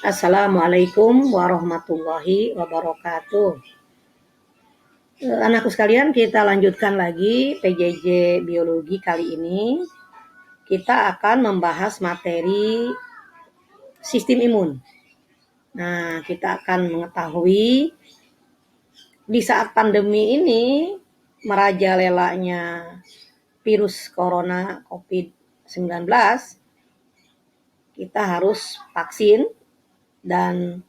Assalamualaikum warahmatullahi wabarakatuh. Anakku sekalian, kita lanjutkan lagi PJJ Biologi kali ini. Kita akan membahas materi sistem imun. Nah, kita akan mengetahui di saat pandemi ini merajalelanya virus corona COVID-19, kita harus vaksin, dan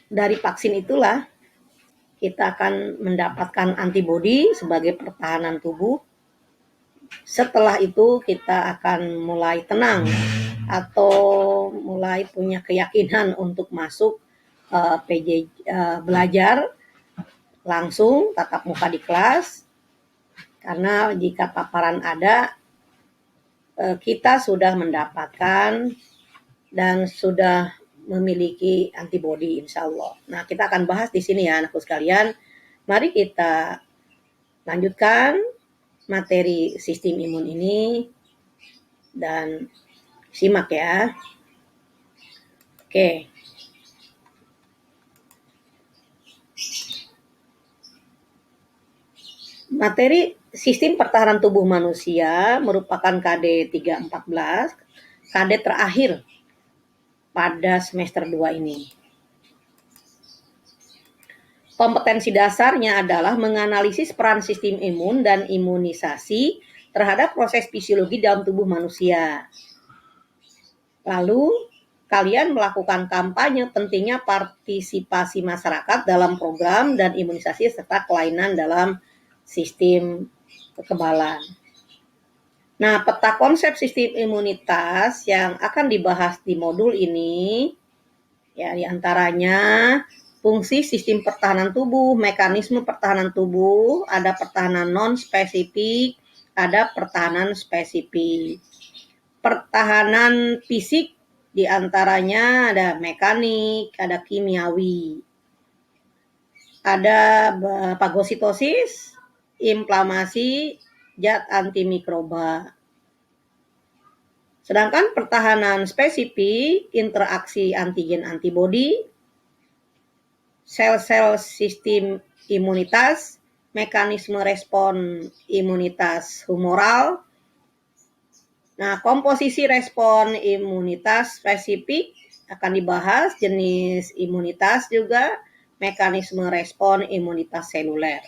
dari vaksin itulah kita akan mendapatkan antibodi sebagai pertahanan tubuh. Setelah itu kita akan mulai tenang atau mulai punya keyakinan untuk masuk belajar langsung tatap muka di kelas, karena jika paparan ada, kita sudah mendapatkan dan sudah memiliki antibodi, insya Allah. Nah, kita akan bahas di sini ya, anakku sekalian. Mari kita lanjutkan materi sistem imun ini dan simak ya. Oke. Materi sistem pertahanan tubuh manusia merupakan KD 314, KD terakhir pada semester 2 ini. Kompetensi dasarnya adalah menganalisis peran sistem imun dan imunisasi terhadap proses fisiologi dalam tubuh manusia. Lalu, kalian melakukan kampanye pentingnya partisipasi masyarakat dalam program dan imunisasi serta kelainan dalam sistem kekebalan. Nah, peta konsep sistem imunitas yang akan dibahas di modul ini, ya diantaranya fungsi sistem pertahanan tubuh, mekanisme pertahanan tubuh, ada pertahanan non-spesifik, ada pertahanan spesifik. Pertahanan fisik diantaranya ada mekanik, ada kimiawi, ada fagositosis, inflamasi, zat antimikroba. Sedangkan pertahanan spesifik, interaksi antigen antibodi, sel-sel sistem imunitas, mekanisme respon imunitas humoral. Nah, komposisi respon imunitas spesifik akan dibahas, jenis imunitas juga, mekanisme respon imunitas seluler.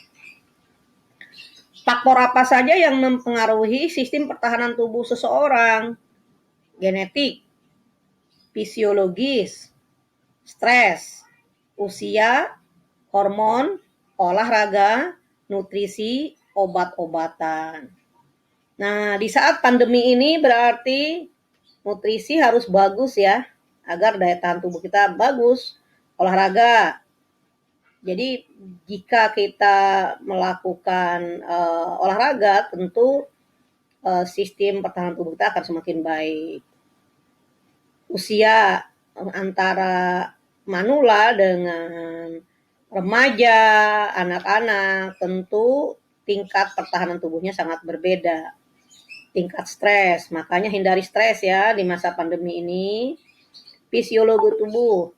Faktor apa saja yang mempengaruhi sistem pertahanan tubuh seseorang? Genetik, fisiologis, stres, usia, hormon, olahraga, nutrisi, obat-obatan. Nah, di saat pandemi ini berarti nutrisi harus bagus ya, agar daya tahan tubuh kita bagus. Olahraga. Jadi jika kita melakukan olahraga, tentu sistem pertahanan tubuh kita akan semakin baik. Usia antara manula dengan remaja, anak-anak, tentu tingkat pertahanan tubuhnya sangat berbeda. Tingkat stres, makanya hindari stres ya di masa pandemi ini. Fisiologi tubuh,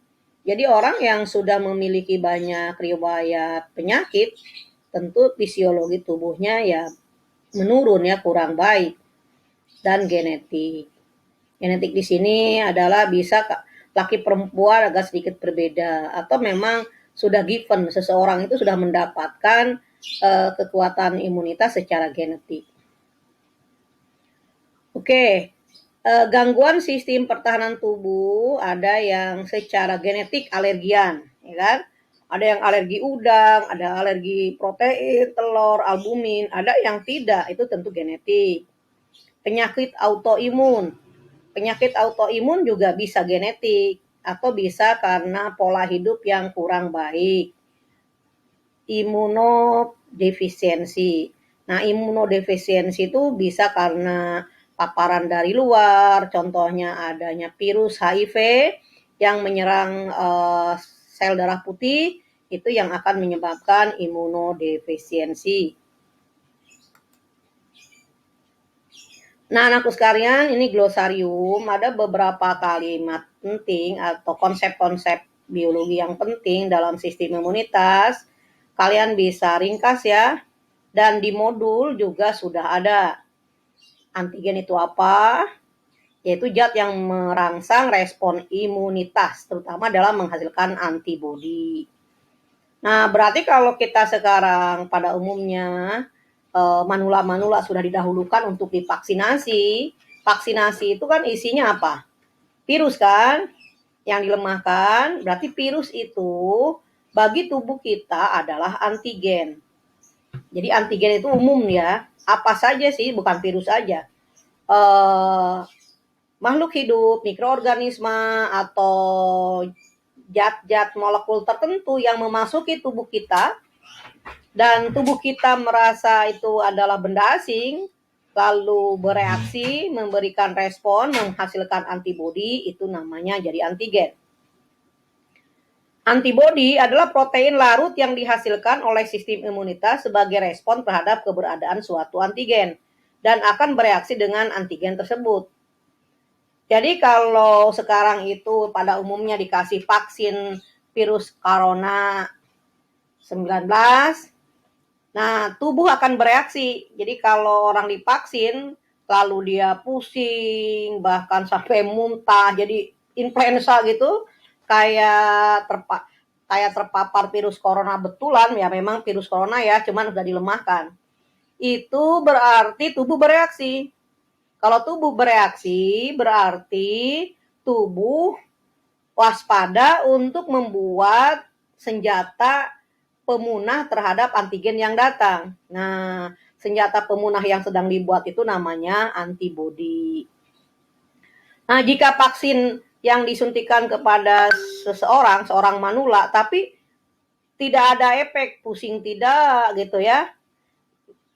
jadi orang yang sudah memiliki banyak riwayat penyakit, tentu fisiologi tubuhnya ya menurun ya, kurang baik. Dan genetik. Genetik di sini adalah bisa laki perempuan agak sedikit berbeda, atau memang sudah given, seseorang itu sudah mendapatkan kekuatan imunitas secara genetik. Oke, gangguan sistem pertahanan tubuh ada yang secara genetik alergian, ya kan? Ada yang alergi udang, ada alergi protein, telur, albumin, ada yang tidak, itu tentu genetik. Penyakit autoimun. Penyakit autoimun juga bisa genetik atau bisa karena pola hidup yang kurang baik. Imunodefisiensi. Nah, imunodefisiensi itu bisa karena paparan dari luar, contohnya adanya virus HIV yang menyerang sel darah putih, itu yang akan menyebabkan imunodefisiensi. Nah, anakku sekalian, ini glosarium, ada beberapa kalimat penting atau konsep-konsep biologi yang penting dalam sistem imunitas, kalian bisa ringkas ya. Dan di modul juga sudah ada. Antigen itu apa? Yaitu zat yang merangsang respon imunitas, terutama dalam menghasilkan antibodi. Nah, berarti kalau kita sekarang pada umumnya manula-manula sudah didahulukan untuk divaksinasi. Vaksinasi itu kan isinya apa? Virus kan yang dilemahkan. Berarti virus itu bagi tubuh kita adalah antigen. Jadi antigen itu umum ya. Apa saja sih, bukan virus saja. Makhluk hidup, mikroorganisme, atau zat-zat molekul tertentu yang memasuki tubuh kita dan tubuh kita merasa itu adalah benda asing, lalu bereaksi, memberikan respon, menghasilkan antibodi, itu namanya jadi antigen. Antibodi adalah protein larut yang dihasilkan oleh sistem imunitas sebagai respon terhadap keberadaan suatu antigen dan akan bereaksi dengan antigen tersebut. Jadi kalau sekarang itu pada umumnya dikasih vaksin virus corona 19, nah tubuh akan bereaksi. Jadi kalau orang divaksin lalu dia pusing, bahkan sampai muntah, jadi influenza gitu, kayak terpapar virus corona betulan, ya memang virus corona ya, cuman udah dilemahkan. Itu berarti tubuh bereaksi. Kalau tubuh bereaksi, berarti tubuh waspada untuk membuat senjata pemunah terhadap antigen yang datang. Nah, senjata pemunah yang sedang dibuat itu namanya antibodi. Nah, jika vaksin yang disuntikan kepada seorang manula, tapi tidak ada efek, pusing tidak gitu ya,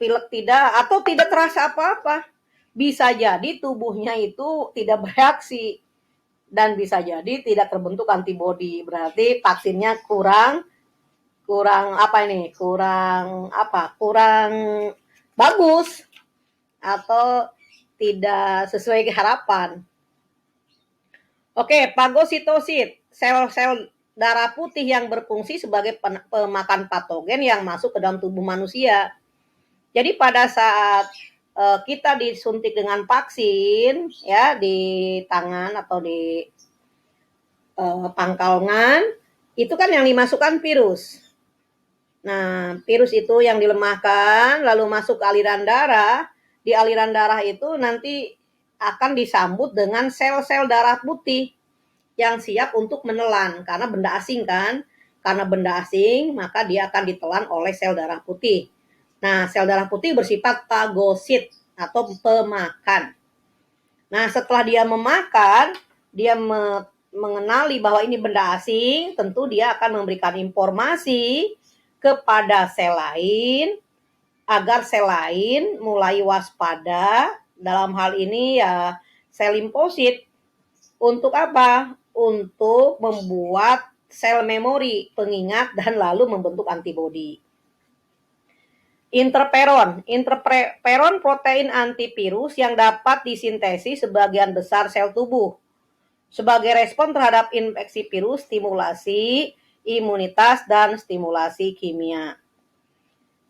pilek tidak, atau tidak terasa apa-apa, bisa jadi tubuhnya itu tidak bereaksi dan bisa jadi tidak terbentuk antibodi. Berarti vaksinnya kurang bagus atau tidak sesuai harapan. Oke, fagositosit, sel-sel darah putih yang berfungsi sebagai pemakan patogen yang masuk ke dalam tubuh manusia. Jadi pada saat kita disuntik dengan vaksin ya di tangan atau di pangkal lengan, itu kan yang dimasukkan virus. Nah, virus itu yang dilemahkan lalu masuk ke aliran darah. Di aliran darah itu nanti akan disambut dengan sel-sel darah putih yang siap untuk menelan karena benda asing kan. Karena benda asing, maka dia akan ditelan oleh sel darah putih. Nah, sel darah putih bersifat fagosit atau pemakan. Nah, setelah dia memakan, dia mengenali bahwa ini benda asing, tentu dia akan memberikan informasi kepada sel lain agar sel lain mulai waspada. Dalam hal ini ya sel limfosit. Untuk apa? Untuk membuat sel memori, pengingat, dan lalu membentuk antibodi. Interferon protein antivirus yang dapat disintesis sebagian besar sel tubuh sebagai respon terhadap infeksi virus, stimulasi imunitas, dan stimulasi kimia.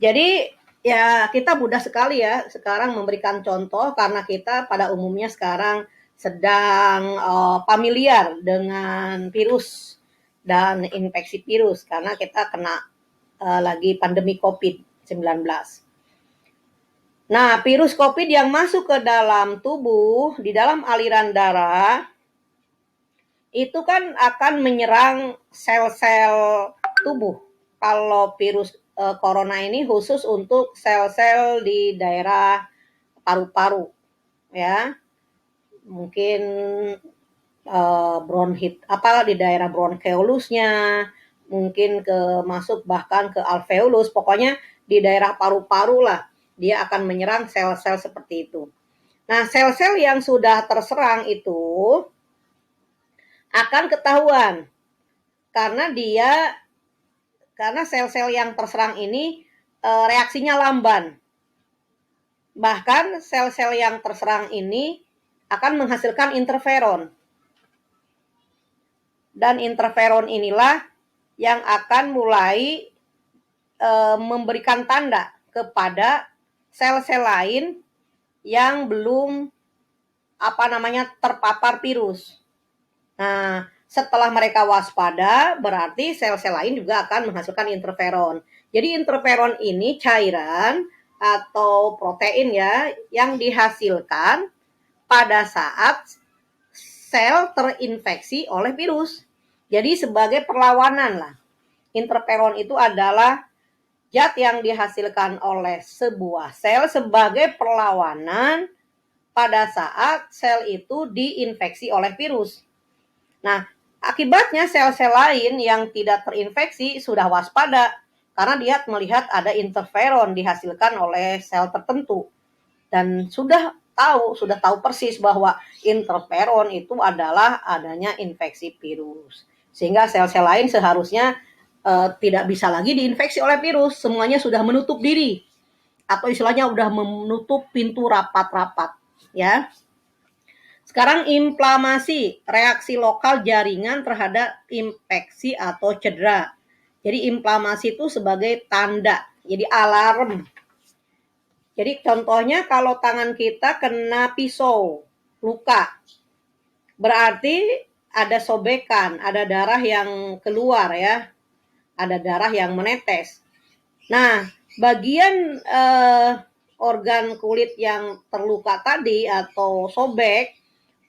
Jadi ya kita mudah sekali ya sekarang memberikan contoh karena kita pada umumnya sekarang sedang familiar dengan virus dan infeksi virus karena kita kena lagi pandemi COVID-19. Nah, virus COVID yang masuk ke dalam tubuh, di dalam aliran darah, itu kan akan menyerang sel-sel tubuh. Kalau virus corona ini khusus untuk sel-sel di daerah paru-paru, ya. Mungkin bronhit, di daerah bronchiolusnya, mungkin masuk bahkan ke alveolus, pokoknya di daerah paru-paru lah, dia akan menyerang sel-sel seperti itu. Nah, sel-sel yang sudah terserang itu akan ketahuan karena sel-sel yang terserang ini reaksinya lamban. Bahkan sel-sel yang terserang ini akan menghasilkan interferon. Dan interferon inilah yang akan mulai memberikan tanda kepada sel-sel lain yang belum terpapar virus. Nah, setelah mereka waspada, berarti sel-sel lain juga akan menghasilkan interferon. Jadi interferon ini cairan atau protein ya yang dihasilkan pada saat sel terinfeksi oleh virus. Jadi sebagai perlawanan lah. Interferon itu adalah zat yang dihasilkan oleh sebuah sel sebagai perlawanan pada saat sel itu diinfeksi oleh virus. Nah, akibatnya sel-sel lain yang tidak terinfeksi sudah waspada karena dia melihat ada interferon dihasilkan oleh sel tertentu dan sudah tahu persis bahwa interferon itu adalah adanya infeksi virus. Sehingga sel-sel lain seharusnya tidak bisa lagi diinfeksi oleh virus, semuanya sudah menutup diri atau istilahnya sudah menutup pintu rapat-rapat ya. Sekarang inflamasi, reaksi lokal jaringan terhadap infeksi atau cedera. Jadi inflamasi itu sebagai tanda, jadi alarm. Jadi contohnya kalau tangan kita kena pisau, luka, berarti ada sobekan, ada darah yang keluar ya, ada darah yang menetes. Nah, bagian organ kulit yang terluka tadi atau sobek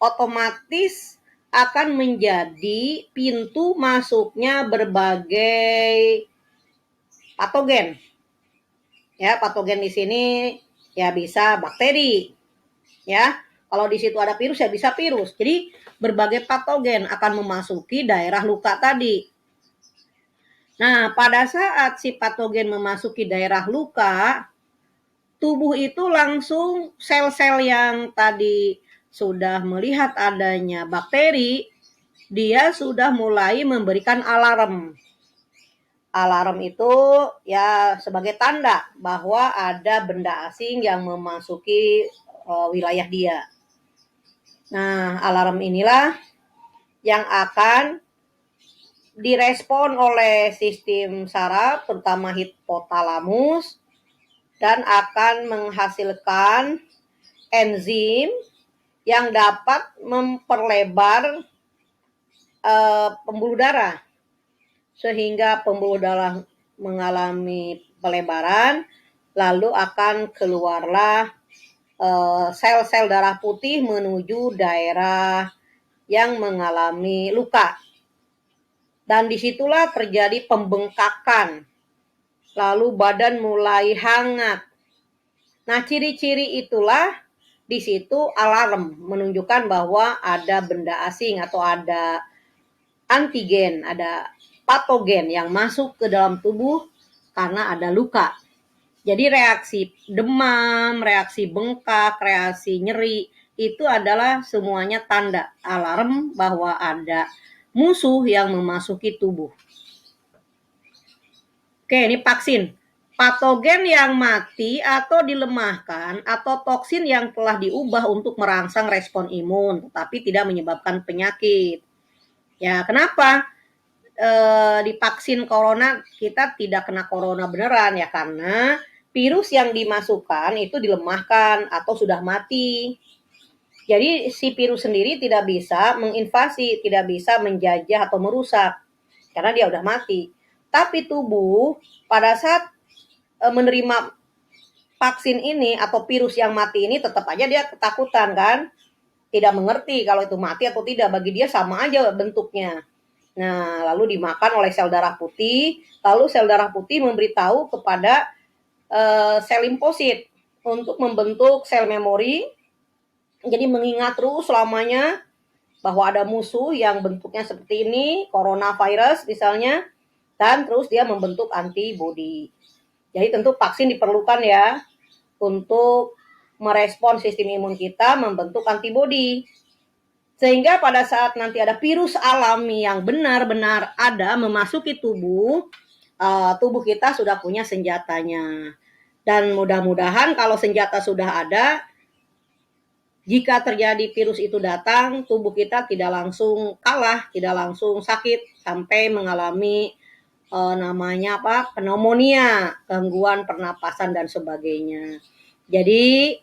otomatis akan menjadi pintu masuknya berbagai patogen. Ya, patogen di sini ya bisa bakteri. Ya, kalau di situ ada virus ya bisa virus. Jadi berbagai patogen akan memasuki daerah luka tadi. Nah, pada saat si patogen memasuki daerah luka, tubuh itu langsung sel-sel yang tadi sudah melihat adanya bakteri, dia sudah mulai memberikan alarm. Alarm itu ya sebagai tanda bahwa ada benda asing yang memasuki wilayah dia. Nah, alarm inilah yang akan direspon oleh sistem saraf, terutama hipotalamus, dan akan menghasilkan enzim yang dapat memperlebar pembuluh darah. Sehingga pembuluh darah mengalami pelebaran, lalu akan keluarlah sel-sel darah putih menuju daerah yang mengalami luka. Dan disitulah terjadi pembengkakan. Lalu badan mulai hangat. Nah, ciri-ciri itulah di situ alarm menunjukkan bahwa ada benda asing atau ada antigen, ada patogen yang masuk ke dalam tubuh karena ada luka. Jadi reaksi demam, reaksi bengkak, reaksi nyeri itu adalah semuanya tanda alarm bahwa ada musuh yang memasuki tubuh. Oke, ini vaksin. Patogen yang mati atau dilemahkan atau toksin yang telah diubah untuk merangsang respon imun, tetapi tidak menyebabkan penyakit. Ya, kenapa? Di vaksin corona kita tidak kena corona beneran ya karena virus yang dimasukkan itu dilemahkan atau sudah mati. Jadi si virus sendiri tidak bisa menginvasi, tidak bisa menjajah atau merusak karena dia udah mati. Tapi tubuh pada saat menerima vaksin ini atau virus yang mati ini tetap aja dia ketakutan kan, tidak mengerti kalau itu mati atau tidak, bagi dia sama aja bentuknya. Nah, lalu dimakan oleh sel darah putih, lalu sel darah putih memberitahu kepada sel limfosit untuk membentuk sel memori. Jadi mengingat terus selamanya bahwa ada musuh yang bentuknya seperti ini, coronavirus misalnya, dan terus dia membentuk antibodi. Jadi tentu vaksin diperlukan ya untuk merespon sistem imun kita membentuk antibodi. Sehingga pada saat nanti ada virus alami yang benar-benar ada memasuki tubuh, tubuh kita sudah punya senjatanya. Dan mudah-mudahan kalau senjata sudah ada, Jika terjadi virus itu datang, tubuh kita tidak langsung kalah, tidak langsung sakit sampai mengalami namanya apa? Pneumonia, gangguan pernapasan dan sebagainya. Jadi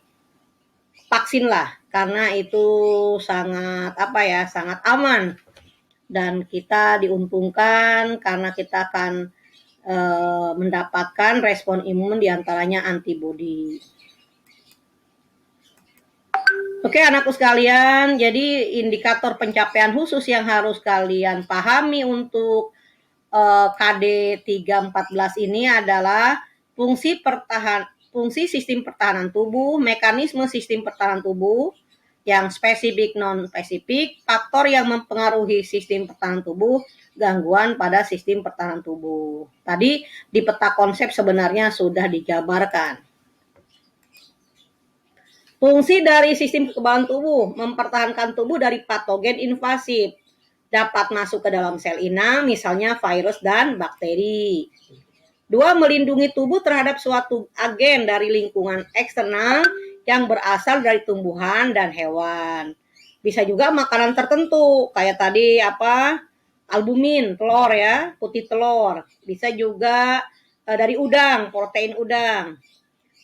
vaksinlah karena itu sangat apa ya, sangat aman dan kita diuntungkan karena kita akan mendapatkan respon imun diantaranya antibodi. Oke anakku sekalian, jadi indikator pencapaian khusus yang harus kalian pahami untuk KD 314 ini adalah fungsi sistem pertahanan tubuh, mekanisme sistem pertahanan tubuh yang spesifik non spesifik, faktor yang mempengaruhi sistem pertahanan tubuh, gangguan pada sistem pertahanan tubuh. Tadi di peta konsep sebenarnya sudah dijabarkan. Fungsi dari sistem kekebalan tubuh mempertahankan tubuh dari patogen invasif. Dapat masuk ke dalam sel inang, misalnya virus dan bakteri. 2. Melindungi tubuh terhadap suatu agen dari lingkungan eksternal yang berasal dari tumbuhan dan hewan. Bisa juga makanan tertentu, kayak tadi apa? Albumin, telur ya, putih telur. Bisa juga dari udang, protein udang.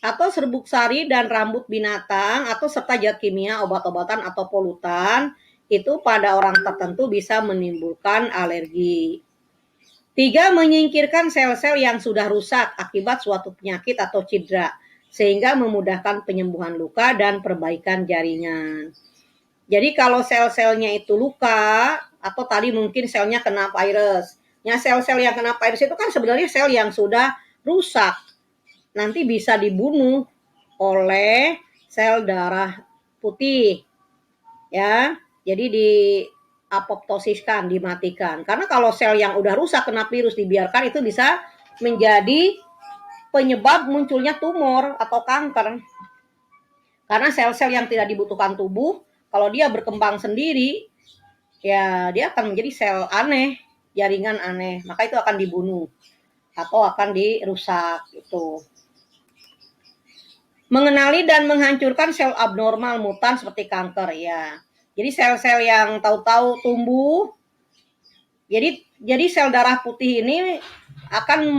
Atau serbuk sari dan rambut binatang atau serta zat kimia, obat-obatan atau polutan itu pada orang tertentu bisa menimbulkan alergi. 3. Menyingkirkan sel-sel yang sudah rusak akibat suatu penyakit atau cedera sehingga memudahkan penyembuhan luka dan perbaikan jaringan. Jadi kalau sel-selnya itu luka atau tadi mungkin selnya kena virus. Ya sel-sel yang kena virus itu kan sebenarnya sel yang sudah rusak. Nanti bisa dibunuh oleh sel darah putih ya. Jadi di apoptosiskan, dimatikan. Karena kalau sel yang udah rusak kena virus dibiarkan itu bisa menjadi penyebab munculnya tumor atau kanker. Karena sel-sel yang tidak dibutuhkan tubuh kalau dia berkembang sendiri ya dia akan menjadi sel aneh, jaringan aneh. Maka itu akan dibunuh atau akan dirusak itu. Mengenali dan menghancurkan sel abnormal mutan seperti kanker ya. Jadi sel-sel yang tahu-tahu tumbuh, jadi sel darah putih ini akan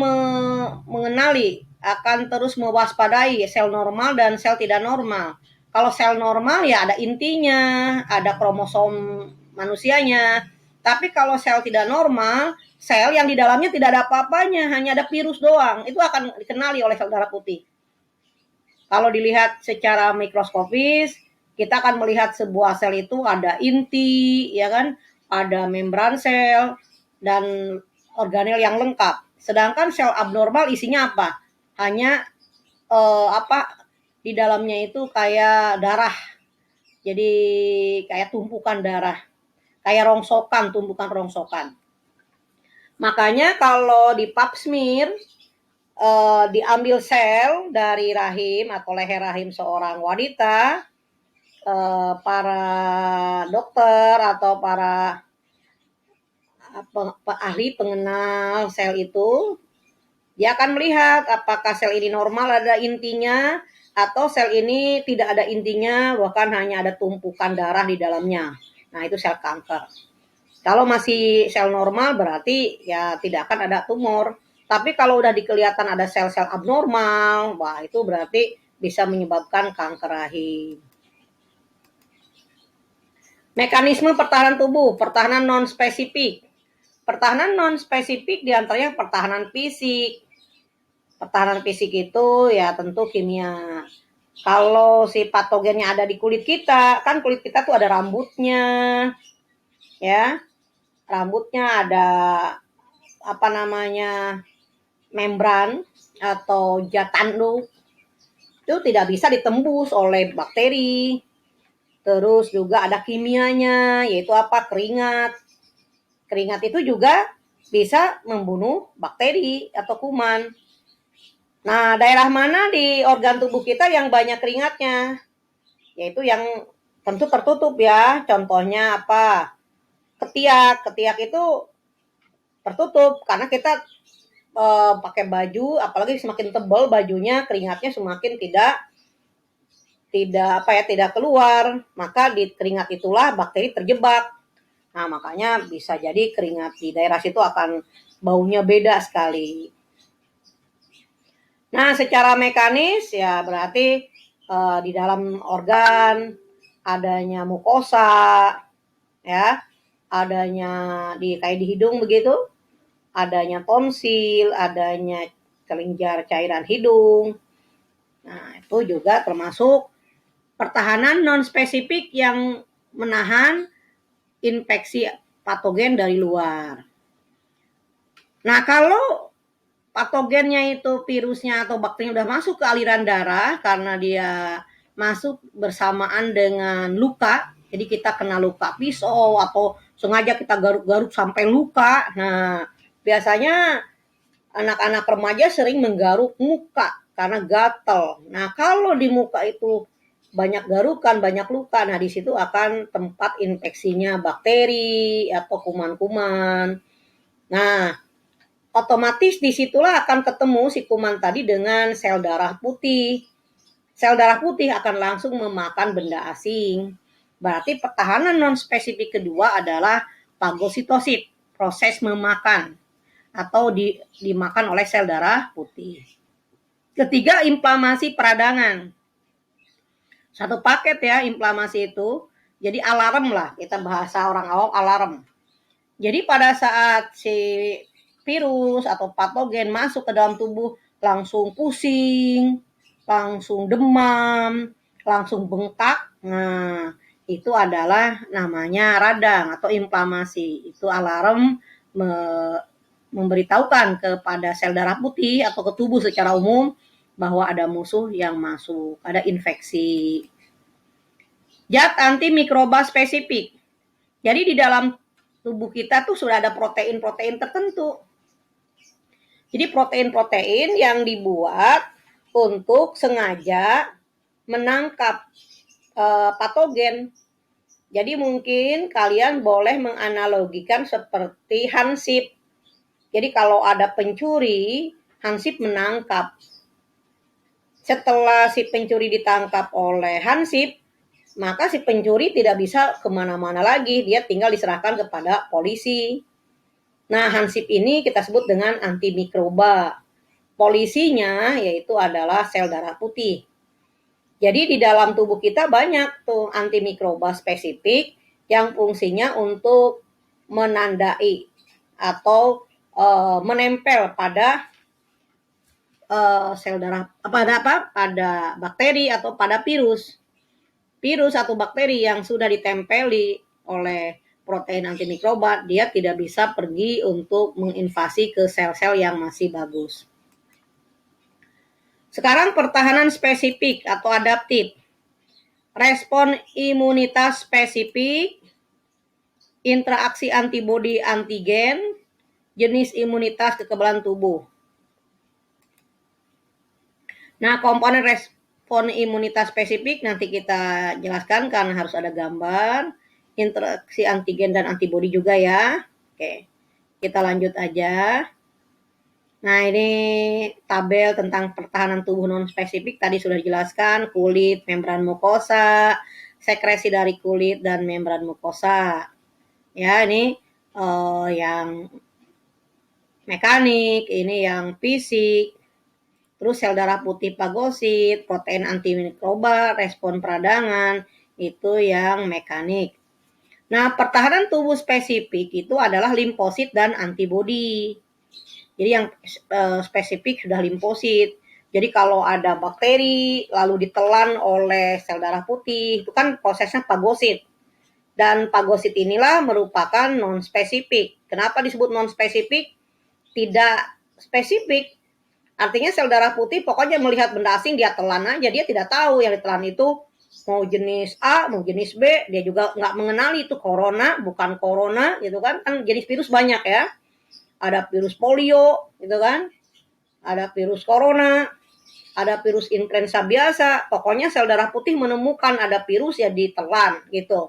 mengenali, akan terus mewaspadai sel normal dan sel tidak normal. Kalau sel normal ya ada intinya, ada kromosom manusianya. Tapi kalau sel tidak normal, sel yang di dalamnya tidak ada apa-apanya, hanya ada virus doang. Itu akan dikenali oleh sel darah putih. Kalau dilihat secara mikroskopis, kita akan melihat sebuah sel itu ada inti, ya kan, ada membran sel dan organel yang lengkap. Sedangkan sel abnormal isinya apa? Hanya di dalamnya itu kayak darah. Jadi kayak tumpukan darah, kayak rongsokan, tumpukan rongsokan. Makanya kalau di pap smear diambil sel dari rahim atau leher rahim seorang wanita, para dokter atau para ahli pengenal sel itu, dia akan melihat apakah sel ini normal ada intinya atau sel ini tidak ada intinya, bahkan hanya ada tumpukan darah di dalamnya. Nah, itu sel kanker. Kalau masih sel normal berarti ya tidak akan ada tumor. Tapi kalau udah dikelihatan ada sel-sel abnormal, wah itu berarti bisa menyebabkan kanker rahim. Mekanisme pertahanan tubuh, pertahanan non-spesifik. Pertahanan non-spesifik diantaranya pertahanan fisik. Pertahanan fisik itu ya tentu kimia. Kalau si patogennya ada di kulit kita, kan kulit kita tuh ada rambutnya, ya. Rambutnya ada apa namanya membran atau zat tanduk itu tidak bisa ditembus oleh bakteri. Terus juga ada kimianya yaitu apa? Keringat. Keringat itu juga bisa membunuh bakteri atau kuman. Nah, daerah mana di organ tubuh kita yang banyak keringatnya? Yaitu yang tentu tertutup ya. Contohnya apa? Ketiak. Ketiak itu tertutup karena kita pakai baju, apalagi semakin tebal bajunya, keringatnya semakin tidak tidak keluar, maka di keringat itulah bakteri terjebak. Nah, makanya bisa jadi keringat di daerah situ akan baunya beda sekali. Nah, secara mekanis ya berarti di dalam organ adanya mukosa, ya, adanya kayak di hidung begitu, adanya tonsil, adanya kelenjar cairan hidung. Nah, itu juga termasuk pertahanan non spesifik yang menahan infeksi patogen dari luar. Nah, kalau patogennya itu virusnya atau bakterinya udah masuk ke aliran darah karena dia masuk bersamaan dengan luka, jadi kita kena luka pisau atau sengaja kita garuk-garuk sampai luka. Nah, biasanya anak-anak remaja sering menggaruk muka karena gatal. Nah, kalau di muka itu banyak garukan, banyak luka, nah di situ akan tempat infeksinya bakteri atau kuman-kuman. Nah, otomatis disitulah akan ketemu si kuman tadi dengan sel darah putih. Sel darah putih akan langsung memakan benda asing. Berarti pertahanan non spesifik kedua adalah fagositosit, proses memakan atau dimakan oleh sel darah putih. Ketiga, inflamasi peradangan. Satu paket ya inflamasi itu. Jadi alarm lah, kita bahasa orang awam alarm. Jadi pada saat si virus atau patogen masuk ke dalam tubuh langsung pusing, langsung demam, langsung bengkak. Nah, itu adalah namanya radang atau inflamasi. Itu alarm memberitahukan kepada sel darah putih atau ke tubuh secara umum bahwa ada musuh yang masuk, ada infeksi. Zat antimikroba spesifik. Jadi di dalam tubuh kita tuh sudah ada protein-protein tertentu. Jadi protein-protein yang dibuat untuk sengaja menangkap patogen. Jadi mungkin kalian boleh menganalogikan seperti hansip. Jadi kalau ada pencuri, hansip menangkap. Setelah si pencuri ditangkap oleh hansip, maka si pencuri tidak bisa kemana-mana lagi. Dia tinggal diserahkan kepada polisi. Nah, hansip ini kita sebut dengan antimikroba. Polisinya yaitu adalah sel darah putih. Jadi di dalam tubuh kita banyak tuh antimikroba spesifik yang fungsinya untuk menandai atau menempel pada sel darah pada bakteri atau pada virus atau bakteri yang sudah ditempeli oleh protein antimikroba, dia tidak bisa pergi untuk menginvasi ke sel-sel yang masih bagus. Sekarang pertahanan spesifik atau adaptif. Respon imunitas spesifik, interaksi antibodi antigen, jenis imunitas kekebalan tubuh. Nah, komponen respon imunitas spesifik nanti kita jelaskan karena harus ada gambar. Interaksi antigen dan antibodi juga ya. Oke, kita lanjut aja. Nah, ini tabel tentang pertahanan tubuh non spesifik tadi sudah dijelaskan, kulit, membran mukosa, sekresi dari kulit dan membran mukosa. Ya, ini yang mekanik, ini yang fisik. Terus sel darah putih fagosit, protein antimikroba, respon peradangan, itu yang mekanik. Nah, pertahanan tubuh spesifik itu adalah limfosit dan antibodi. Jadi yang spesifik sudah limfosit. Jadi kalau ada bakteri lalu ditelan oleh sel darah putih, itu kan prosesnya fagosit. Dan fagosit inilah merupakan non spesifik. Kenapa disebut non spesifik? Tidak spesifik. Artinya sel darah putih pokoknya melihat benda asing dia telan aja, dia tidak tahu yang ditelan itu mau jenis A, mau jenis B, dia juga nggak mengenali itu corona, bukan corona gitu kan jenis virus banyak ya. Ada virus polio gitu kan, ada virus corona, ada virus influenza biasa, pokoknya sel darah putih menemukan ada virus ya ditelan gitu.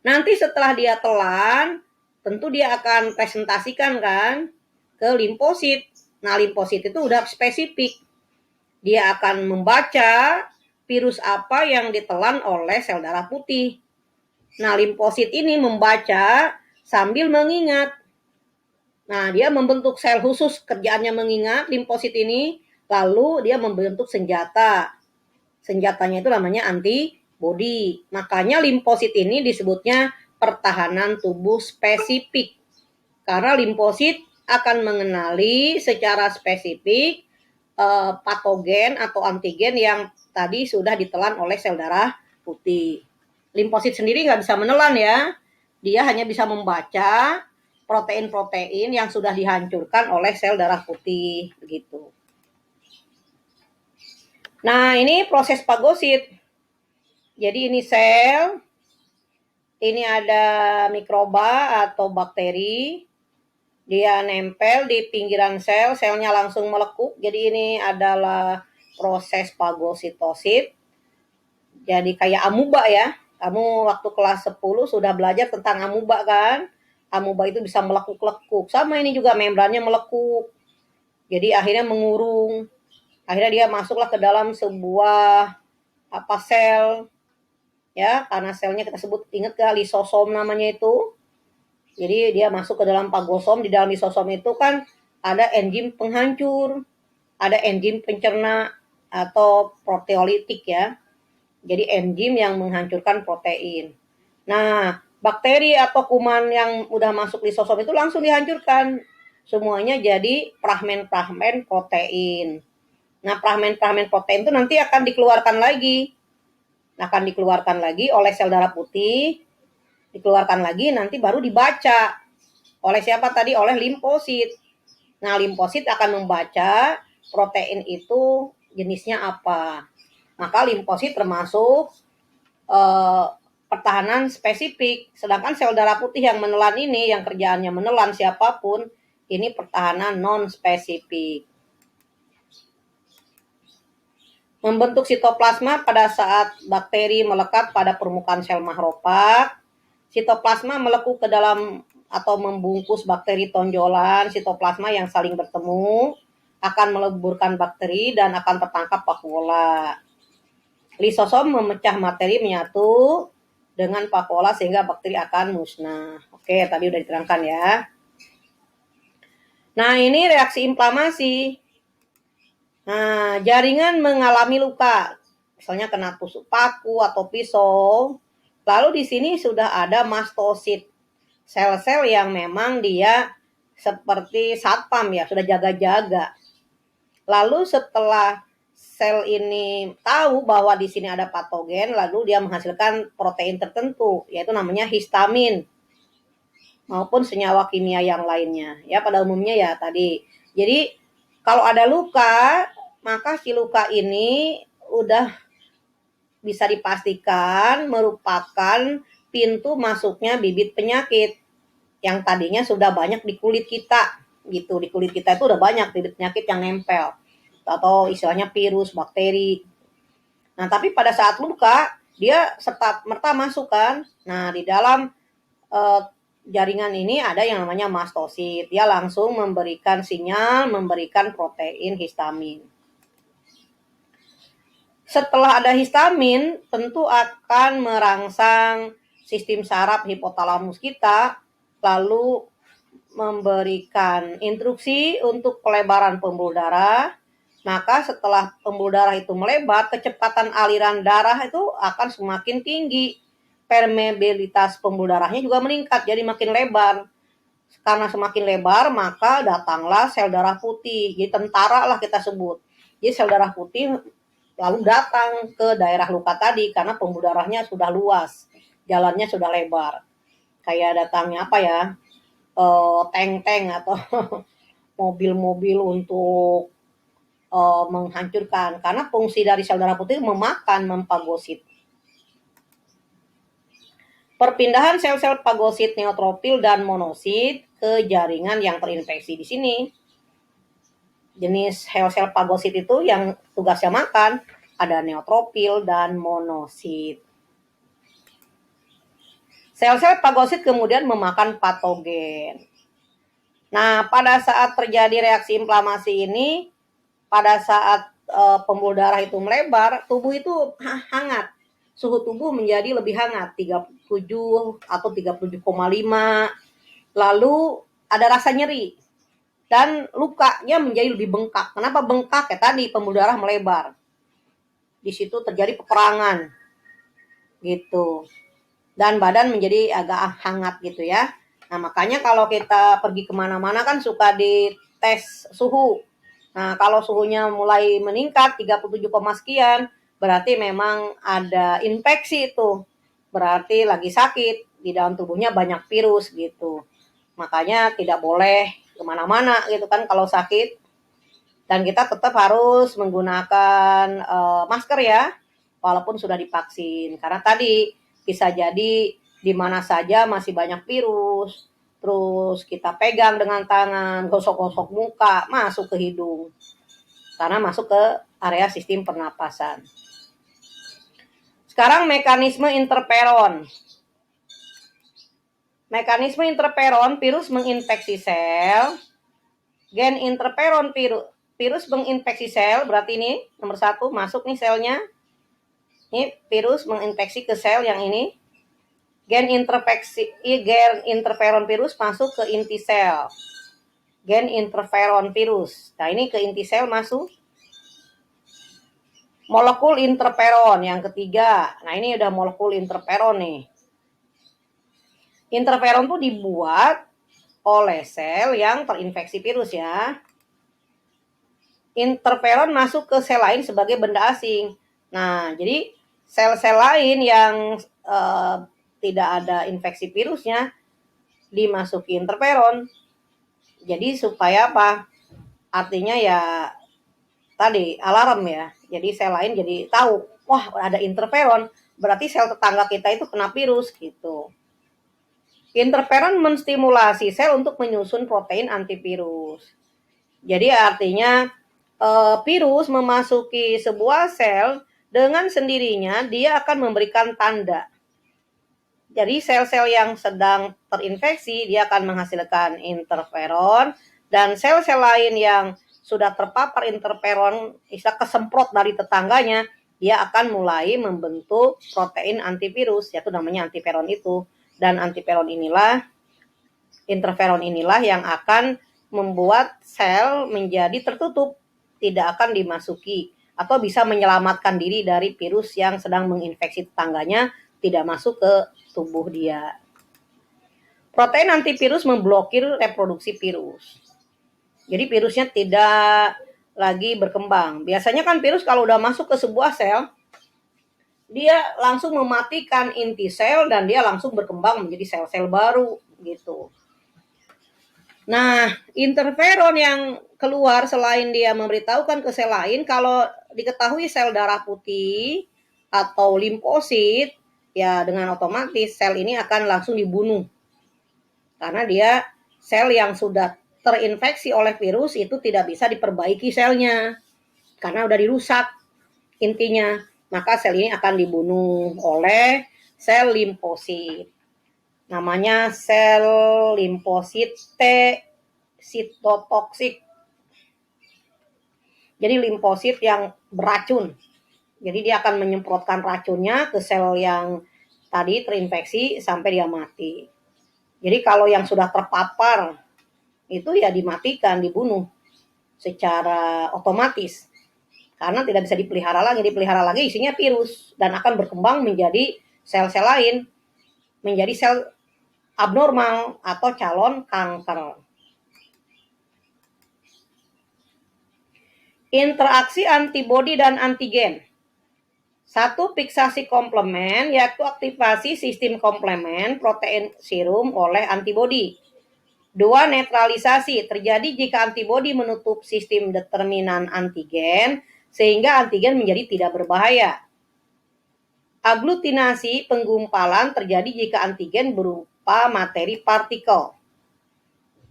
Nanti setelah dia telan, tentu dia akan presentasikan kan ke limfosit. Nah, limfosit itu udah spesifik. Dia akan membaca virus apa yang ditelan oleh sel darah putih. Nah, limfosit ini membaca sambil mengingat. Nah, dia membentuk sel khusus, kerjaannya mengingat limfosit ini, lalu dia membentuk senjata. Senjatanya itu namanya antibodi. Makanya limfosit ini disebutnya pertahanan tubuh spesifik. Karena limfosit akan mengenali secara spesifik patogen atau antigen yang tadi sudah ditelan oleh sel darah putih. Limfosit sendiri nggak bisa menelan ya, dia hanya bisa membaca protein-protein yang sudah dihancurkan oleh sel darah putih, begitu. Nah, ini proses fagosit. Jadi ini sel, ini ada mikroba atau bakteri, dia nempel di pinggiran sel, selnya langsung melekuk. Jadi ini adalah proses fagositosit. Jadi kayak amuba ya. Kamu waktu kelas 10 sudah belajar tentang amuba kan? Amuba itu bisa melekuk-lekuk. Sama ini juga membrannya melekuk. Jadi akhirnya mengurung. Akhirnya dia masuklah ke dalam sebuah sel ya, karena selnya kita sebut, ingat gak lisosom namanya itu. Jadi dia masuk ke dalam fagosom. Di dalam lisosom itu kan ada enzim penghancur, ada enzim pencerna atau proteolitik ya. Jadi enzim yang menghancurkan protein. Nah, bakteri atau kuman yang udah masuk lisosom itu langsung dihancurkan. Semuanya jadi fragmen-fragmen protein. Nah, fragmen-fragmen protein itu nanti akan dikeluarkan lagi. Akan dikeluarkan lagi oleh sel darah putih, dikeluarkan lagi, nanti baru dibaca oleh siapa tadi? Oleh limfosit. Nah, limfosit akan membaca protein itu jenisnya apa. Maka limfosit termasuk pertahanan spesifik. Sedangkan sel darah putih yang menelan ini, yang kerjaannya menelan siapapun, ini pertahanan non-spesifik. Membentuk sitoplasma pada saat bakteri melekat pada permukaan sel makropak. Sitoplasma melekuk ke dalam atau membungkus bakteri tonjolan sitoplasma yang saling bertemu, akan meleburkan bakteri dan akan tertangkap vakuola. Lisosom memecah materi menyatu dengan vakuola sehingga bakteri akan musnah. Oke, tadi udah diterangkan ya. Nah, ini reaksi inflamasi. Nah, jaringan mengalami luka, misalnya kena tusuk paku atau pisau. Lalu di sini sudah ada mastosit, sel-sel yang memang dia seperti satpam ya, sudah jaga-jaga. Lalu setelah sel ini tahu bahwa di sini ada patogen, lalu dia menghasilkan protein tertentu, yaitu namanya histamin maupun senyawa kimia yang lainnya. Ya, pada umumnya ya tadi. Jadi kalau ada luka, maka si luka ini udah bisa dipastikan merupakan pintu masuknya bibit penyakit yang tadinya sudah banyak di kulit kita gitu. Di kulit kita itu udah banyak bibit penyakit yang nempel atau istilahnya virus, bakteri. Nah, tapi pada saat luka dia serta merta masuk kan. Nah, di dalam jaringan ini ada yang namanya mastosit. Dia langsung memberikan sinyal, memberikan protein histamin. Setelah ada histamin, tentu akan merangsang sistem saraf hipotalamus kita, lalu memberikan instruksi untuk pelebaran pembuluh darah. Maka setelah pembuluh darah itu melebar, kecepatan aliran darah itu akan semakin tinggi. Permeabilitas pembuluh darahnya juga meningkat, jadi makin lebar. Karena semakin lebar, maka datanglah sel darah putih. Jadi tentara lah kita sebut. Jadi sel darah putih lalu datang ke daerah luka tadi karena pembuluh darahnya sudah luas, jalannya sudah lebar. Kayak datangnya apa ya, tank-tank atau mobil-mobil untuk menghancurkan. Karena fungsi dari sel darah putih memakan, memfagosit. Perpindahan sel-sel fagosit neutrofil dan monosit ke jaringan yang terinfeksi di sini. Jenis sel-sel fagosit itu yang tugasnya makan, ada neutrofil dan monosit. Sel-sel fagosit kemudian memakan patogen. Nah, pada saat terjadi reaksi inflamasi ini, pada saat pembuluh darah itu melebar, tubuh itu hangat. Suhu tubuh menjadi lebih hangat, 37 atau 37,5. Lalu ada rasa nyeri dan lukanya menjadi lebih bengkak. Kenapa bengkak? Ya tadi pembuluh darah melebar. Di situ terjadi peperangan gitu. Dan badan menjadi agak hangat gitu ya. Nah, makanya kalau kita pergi kemana-mana kan suka dites suhu. Nah, kalau suhunya mulai meningkat 37, sekian, berarti memang ada infeksi itu. Berarti lagi sakit, di dalam tubuhnya banyak virus gitu. Makanya tidak boleh kemana-mana gitu kan kalau sakit. Dan kita tetap harus menggunakan masker ya, walaupun sudah divaksin. Karena tadi bisa jadi di mana saja masih banyak virus, terus kita pegang dengan tangan, gosok-gosok muka, masuk ke hidung. Karena masuk ke area sistem pernapasan. Sekarang mekanisme interferon. Mekanisme interferon, virus menginfeksi sel. Gen interferon, virus menginfeksi sel, berarti ini nomor 1 masuk nih selnya. Ini virus menginfeksi ke sel yang ini. Gen interferon virus masuk ke inti sel. Gen interferon virus. Nah, ini ke inti sel masuk. Molekul interferon yang ketiga. Nah, ini udah molekul interferon nih. Interferon tuh dibuat oleh sel yang terinfeksi virus ya. Interferon masuk ke sel lain sebagai benda asing. Nah, jadi sel-sel lain yang tidak ada infeksi virusnya dimasuki interferon. Jadi supaya apa? Artinya ya tadi alarm ya. Jadi sel lain jadi tahu, wah ada interferon, berarti sel tetangga kita itu kena virus gitu. Interferon menstimulasi sel untuk menyusun protein antivirus. Jadi artinya virus memasuki sebuah sel dengan sendirinya dia akan memberikan tanda. Jadi sel-sel yang sedang terinfeksi dia akan menghasilkan interferon dan sel-sel lain yang sudah terpapar interferon bisa kesemprot dari tetangganya, dia akan mulai membentuk protein antivirus, yaitu namanya antiferon itu. Dan antiferon inilah, interferon inilah yang akan membuat sel menjadi tertutup, tidak akan dimasuki atau bisa menyelamatkan diri dari virus yang sedang menginfeksi tetangganya, tidak masuk ke tubuh dia. Protein antivirus memblokir reproduksi virus. Jadi virusnya tidak lagi berkembang. Biasanya kan virus kalau udah masuk ke sebuah sel, dia langsung mematikan inti sel dan dia langsung berkembang menjadi sel-sel baru gitu. Nah, interferon yang keluar selain dia memberitahukan ke sel lain, kalau diketahui sel darah putih atau limfosit, ya dengan otomatis sel ini akan langsung dibunuh. Karena dia sel yang sudah terinfeksi oleh virus itu tidak bisa diperbaiki selnya. Karena udah dirusak intinya. Maka sel ini akan dibunuh oleh sel limfosit. Namanya sel limfosit T sitotoksik. Jadi limfosit yang beracun. Jadi dia akan menyemprotkan racunnya ke sel yang tadi terinfeksi sampai dia mati. Jadi kalau yang sudah terpapar itu ya dimatikan, dibunuh secara otomatis. Karena tidak bisa dipelihara lagi isinya virus dan akan berkembang menjadi sel-sel lain, menjadi sel abnormal atau calon kanker. Interaksi antibodi dan antigen. Satu, fiksasi komplement, yaitu aktivasi sistem komplement protein serum oleh antibodi. 2. Netralisasi, terjadi jika antibodi menutup sistem determinan antigen, sehingga antigen menjadi tidak berbahaya. Aglutinasi, penggumpalan, terjadi jika antigen berupa materi partikel.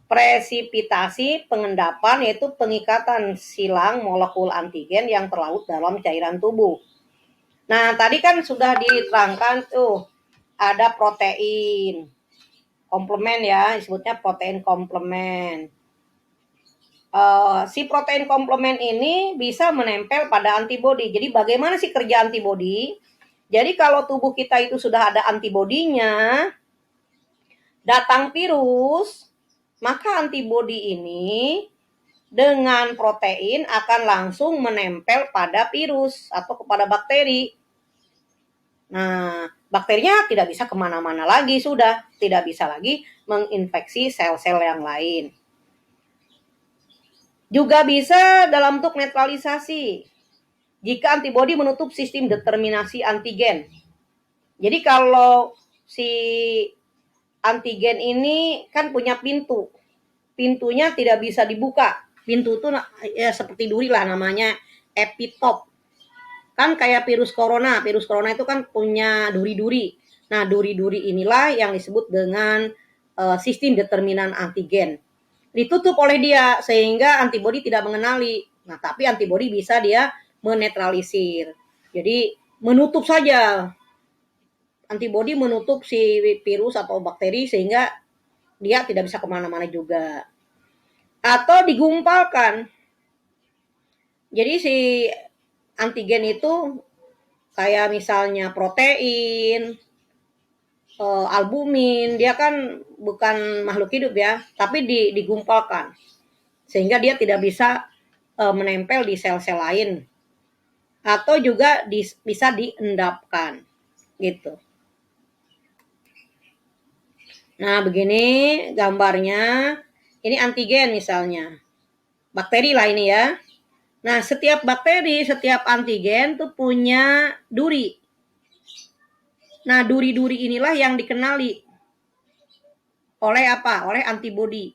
Presipitasi, pengendapan, yaitu pengikatan silang molekul antigen yang terlarut dalam cairan tubuh. Nah, tadi kan sudah diterangkan tuh, ada protein komplement ya, disebutnya protein komplement. Si protein komplement ini bisa menempel pada antibodi. Jadi bagaimana sih kerja antibodi? Jadi kalau tubuh kita itu sudah ada antibodinya, datang virus, maka antibodi ini dengan protein akan langsung menempel pada virus atau kepada bakteri. Nah, bakterinya tidak bisa kemana-mana lagi, sudah tidak bisa lagi menginfeksi sel-sel yang lain. Juga bisa dalam bentuk netralisasi jika antibodi menutup sistem determinasi antigen. Jadi kalau si antigen ini kan punya pintu, pintunya tidak bisa dibuka. Pintu itu ya seperti duri lah, namanya epitop. Kan kayak virus corona itu kan punya duri-duri. Nah, duri-duri inilah yang disebut dengan sistem determinan antigen. Ditutup oleh dia sehingga antibodi tidak mengenali. Nah, tapi antibodi bisa dia menetralisir. Jadi menutup saja. Antibodi menutup si virus atau bakteri sehingga dia tidak bisa kemana-mana juga. Atau digumpalkan. Jadi si antigen itu kayak misalnya protein, albumin, dia kan bukan makhluk hidup ya, tapi digumpalkan sehingga dia tidak bisa menempel di sel-sel lain, atau juga bisa diendapkan gitu. Nah, begini gambarnya. Ini antigen misalnya, bakteri lah ini ya. Nah, setiap bakteri, setiap antigen tuh punya duri. Nah, duri-duri inilah yang dikenali oleh apa? Oleh antibodi.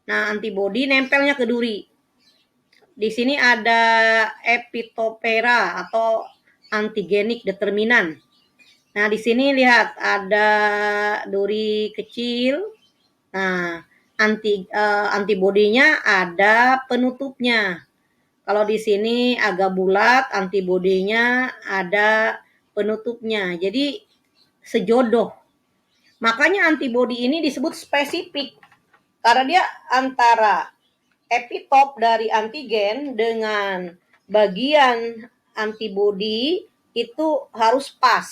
Nah, antibodi nempelnya ke duri. Di sini ada epitopera atau antigenik determinan. Nah, di sini lihat ada duri kecil. Nah, antibodinya ada penutupnya. Kalau di sini agak bulat, antibodinya ada penutupnya. Jadi sejodoh. Makanya antibodi ini disebut spesifik. Karena dia antara epitop dari antigen dengan bagian antibodi itu harus pas.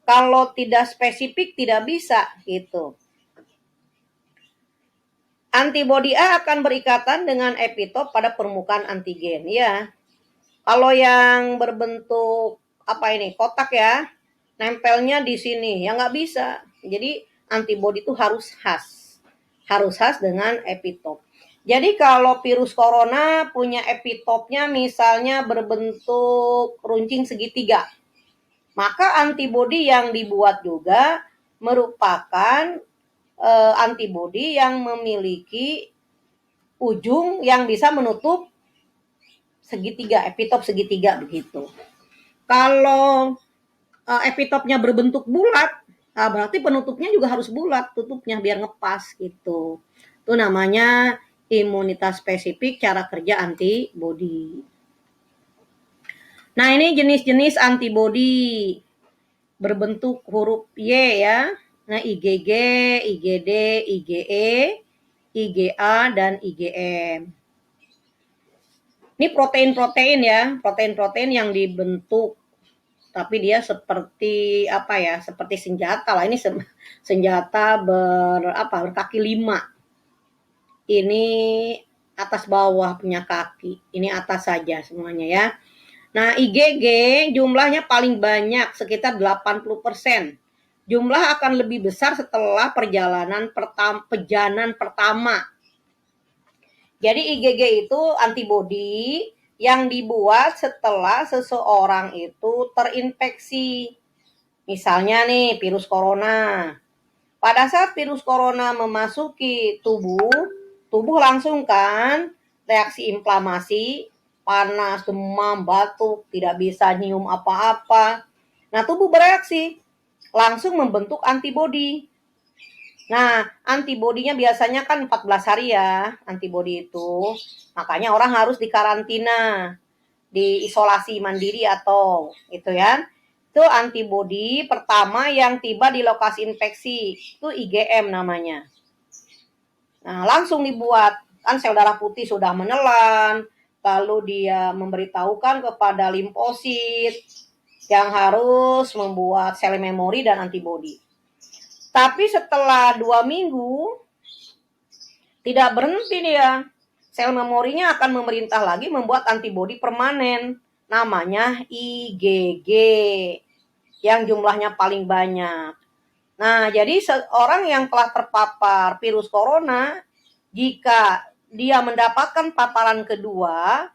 Kalau tidak spesifik tidak bisa gitu. Antibodi A akan berikatan dengan epitop pada permukaan antigen ya. Kalau yang berbentuk apa ini kotak ya, nempelnya di sini ya nggak bisa. Jadi antibodi itu harus khas dengan epitop. Jadi kalau virus corona punya epitopnya misalnya berbentuk runcing segitiga, maka antibodi yang dibuat juga merupakan antibodi yang memiliki ujung yang bisa menutup segitiga, epitop segitiga begitu. Kalau epitopnya berbentuk bulat, nah berarti penutupnya juga harus bulat, tutupnya biar ngepas gitu. Itu namanya imunitas spesifik, cara kerja antibodi. Nah, ini jenis-jenis antibodi berbentuk huruf Y ya. Nah, IgG, IgD, IgE, IgA, dan IgM. Ini protein-protein ya, protein-protein yang dibentuk tapi dia seperti apa ya, seperti senjata lah. Ini senjata berkaki 5. Ini atas bawah punya kaki, ini atas saja semuanya ya. Nah, IgG jumlahnya paling banyak sekitar 80%. Jumlah akan lebih besar setelah pejanan pertama. Jadi IgG itu antibodi yang dibuat setelah seseorang itu terinfeksi. Misalnya nih virus corona. Pada saat virus corona memasuki tubuh, tubuh langsung kan reaksi inflamasi, panas, demam, batuk, tidak bisa nyium apa-apa. Nah, tubuh bereaksi, langsung membentuk antibodi. Nah, antibodinya biasanya kan 14 hari ya, antibodi itu. Makanya orang harus dikarantina, diisolasi mandiri atau itu ya. Itu antibodi pertama yang tiba di lokasi infeksi, itu IgM namanya. Nah, langsung dibuat. kan sel darah putih sudah menelan, lalu dia memberitahukan kepada limfosit yang harus membuat sel memori dan antibodi. Tapi setelah 2 minggu, tidak berhenti dia. Sel memorinya akan memerintah lagi membuat antibodi permanen. Namanya IgG. Yang jumlahnya paling banyak. Nah, jadi seorang yang telah terpapar virus corona, jika dia mendapatkan paparan kedua,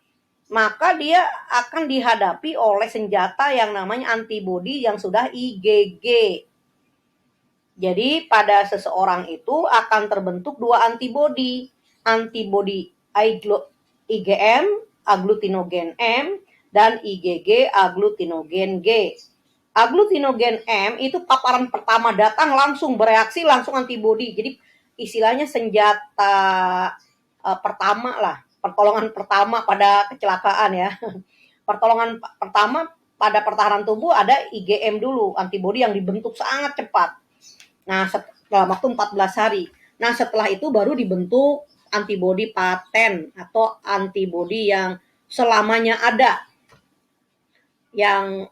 maka dia akan dihadapi oleh senjata yang namanya antibodi yang sudah IgG. Jadi pada seseorang itu akan terbentuk dua antibodi. Antibodi IgM, aglutinogen M, dan IgG, aglutinogen G. Aglutinogen M itu paparan pertama datang langsung bereaksi, langsung antibodi. Jadi istilahnya senjata pertama lah, pertolongan pertama pada kecelakaan ya. Pertolongan pertama pada pertahanan tubuh ada IgM dulu, antibodi yang dibentuk sangat cepat. Nah, dalam waktu 14 hari. Nah, setelah itu baru dibentuk antibodi paten atau antibodi yang selamanya ada. Yang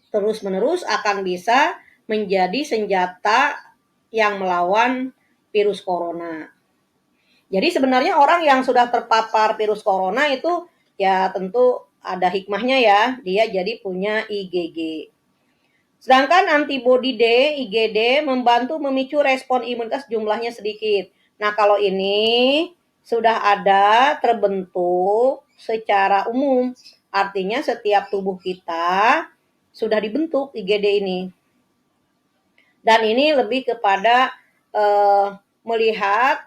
terus-menerus akan bisa menjadi senjata yang melawan virus corona. Jadi sebenarnya orang yang sudah terpapar virus corona itu ya tentu ada hikmahnya ya, dia jadi punya IgG. Sedangkan antibodi D, IgD, membantu memicu respon imunitas jumlahnya sedikit. Nah, kalau ini sudah ada terbentuk secara umum. Artinya setiap tubuh kita sudah dibentuk IgD ini. Dan ini lebih kepada melihat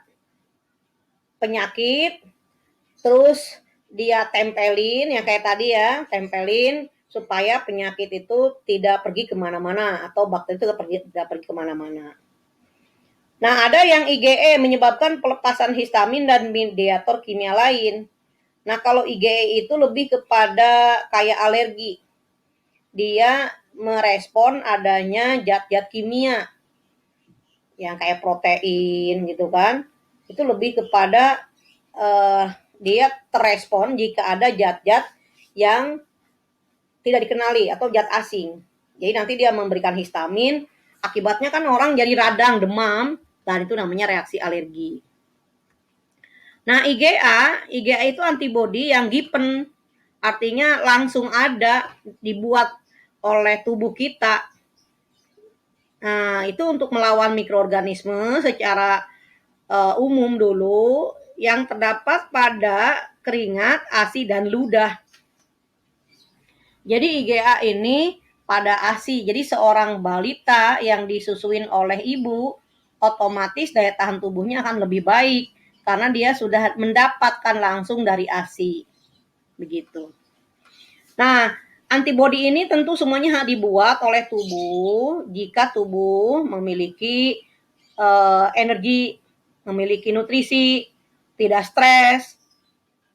penyakit, terus dia tempelin, yang kayak tadi ya, tempelin supaya penyakit itu tidak pergi kemana-mana atau bakteri itu tidak pergi kemana-mana. Nah, ada yang IgE menyebabkan pelepasan histamin dan mediator kimia lain. Nah, kalau IgE itu lebih kepada kayak alergi. Dia merespon adanya zat-zat kimia yang kayak protein gitu kan. Itu lebih kepada dia terespon jika ada zat-zat yang tidak dikenali atau zat asing. Jadi nanti dia memberikan histamin, akibatnya kan orang jadi radang, demam, dan itu namanya reaksi alergi. Nah, IgA itu antibodi yang given, artinya langsung ada, dibuat oleh tubuh kita. Nah, itu untuk melawan mikroorganisme secara umum dulu yang terdapat pada keringat, ASI, dan ludah. Jadi IgA ini pada ASI, jadi seorang balita yang disusuin oleh ibu, otomatis daya tahan tubuhnya akan lebih baik karena dia sudah mendapatkan langsung dari ASI. Begitu. Nah, antibodi ini tentu semuanya dibuat oleh tubuh jika tubuh memiliki energi, memiliki nutrisi, tidak stres,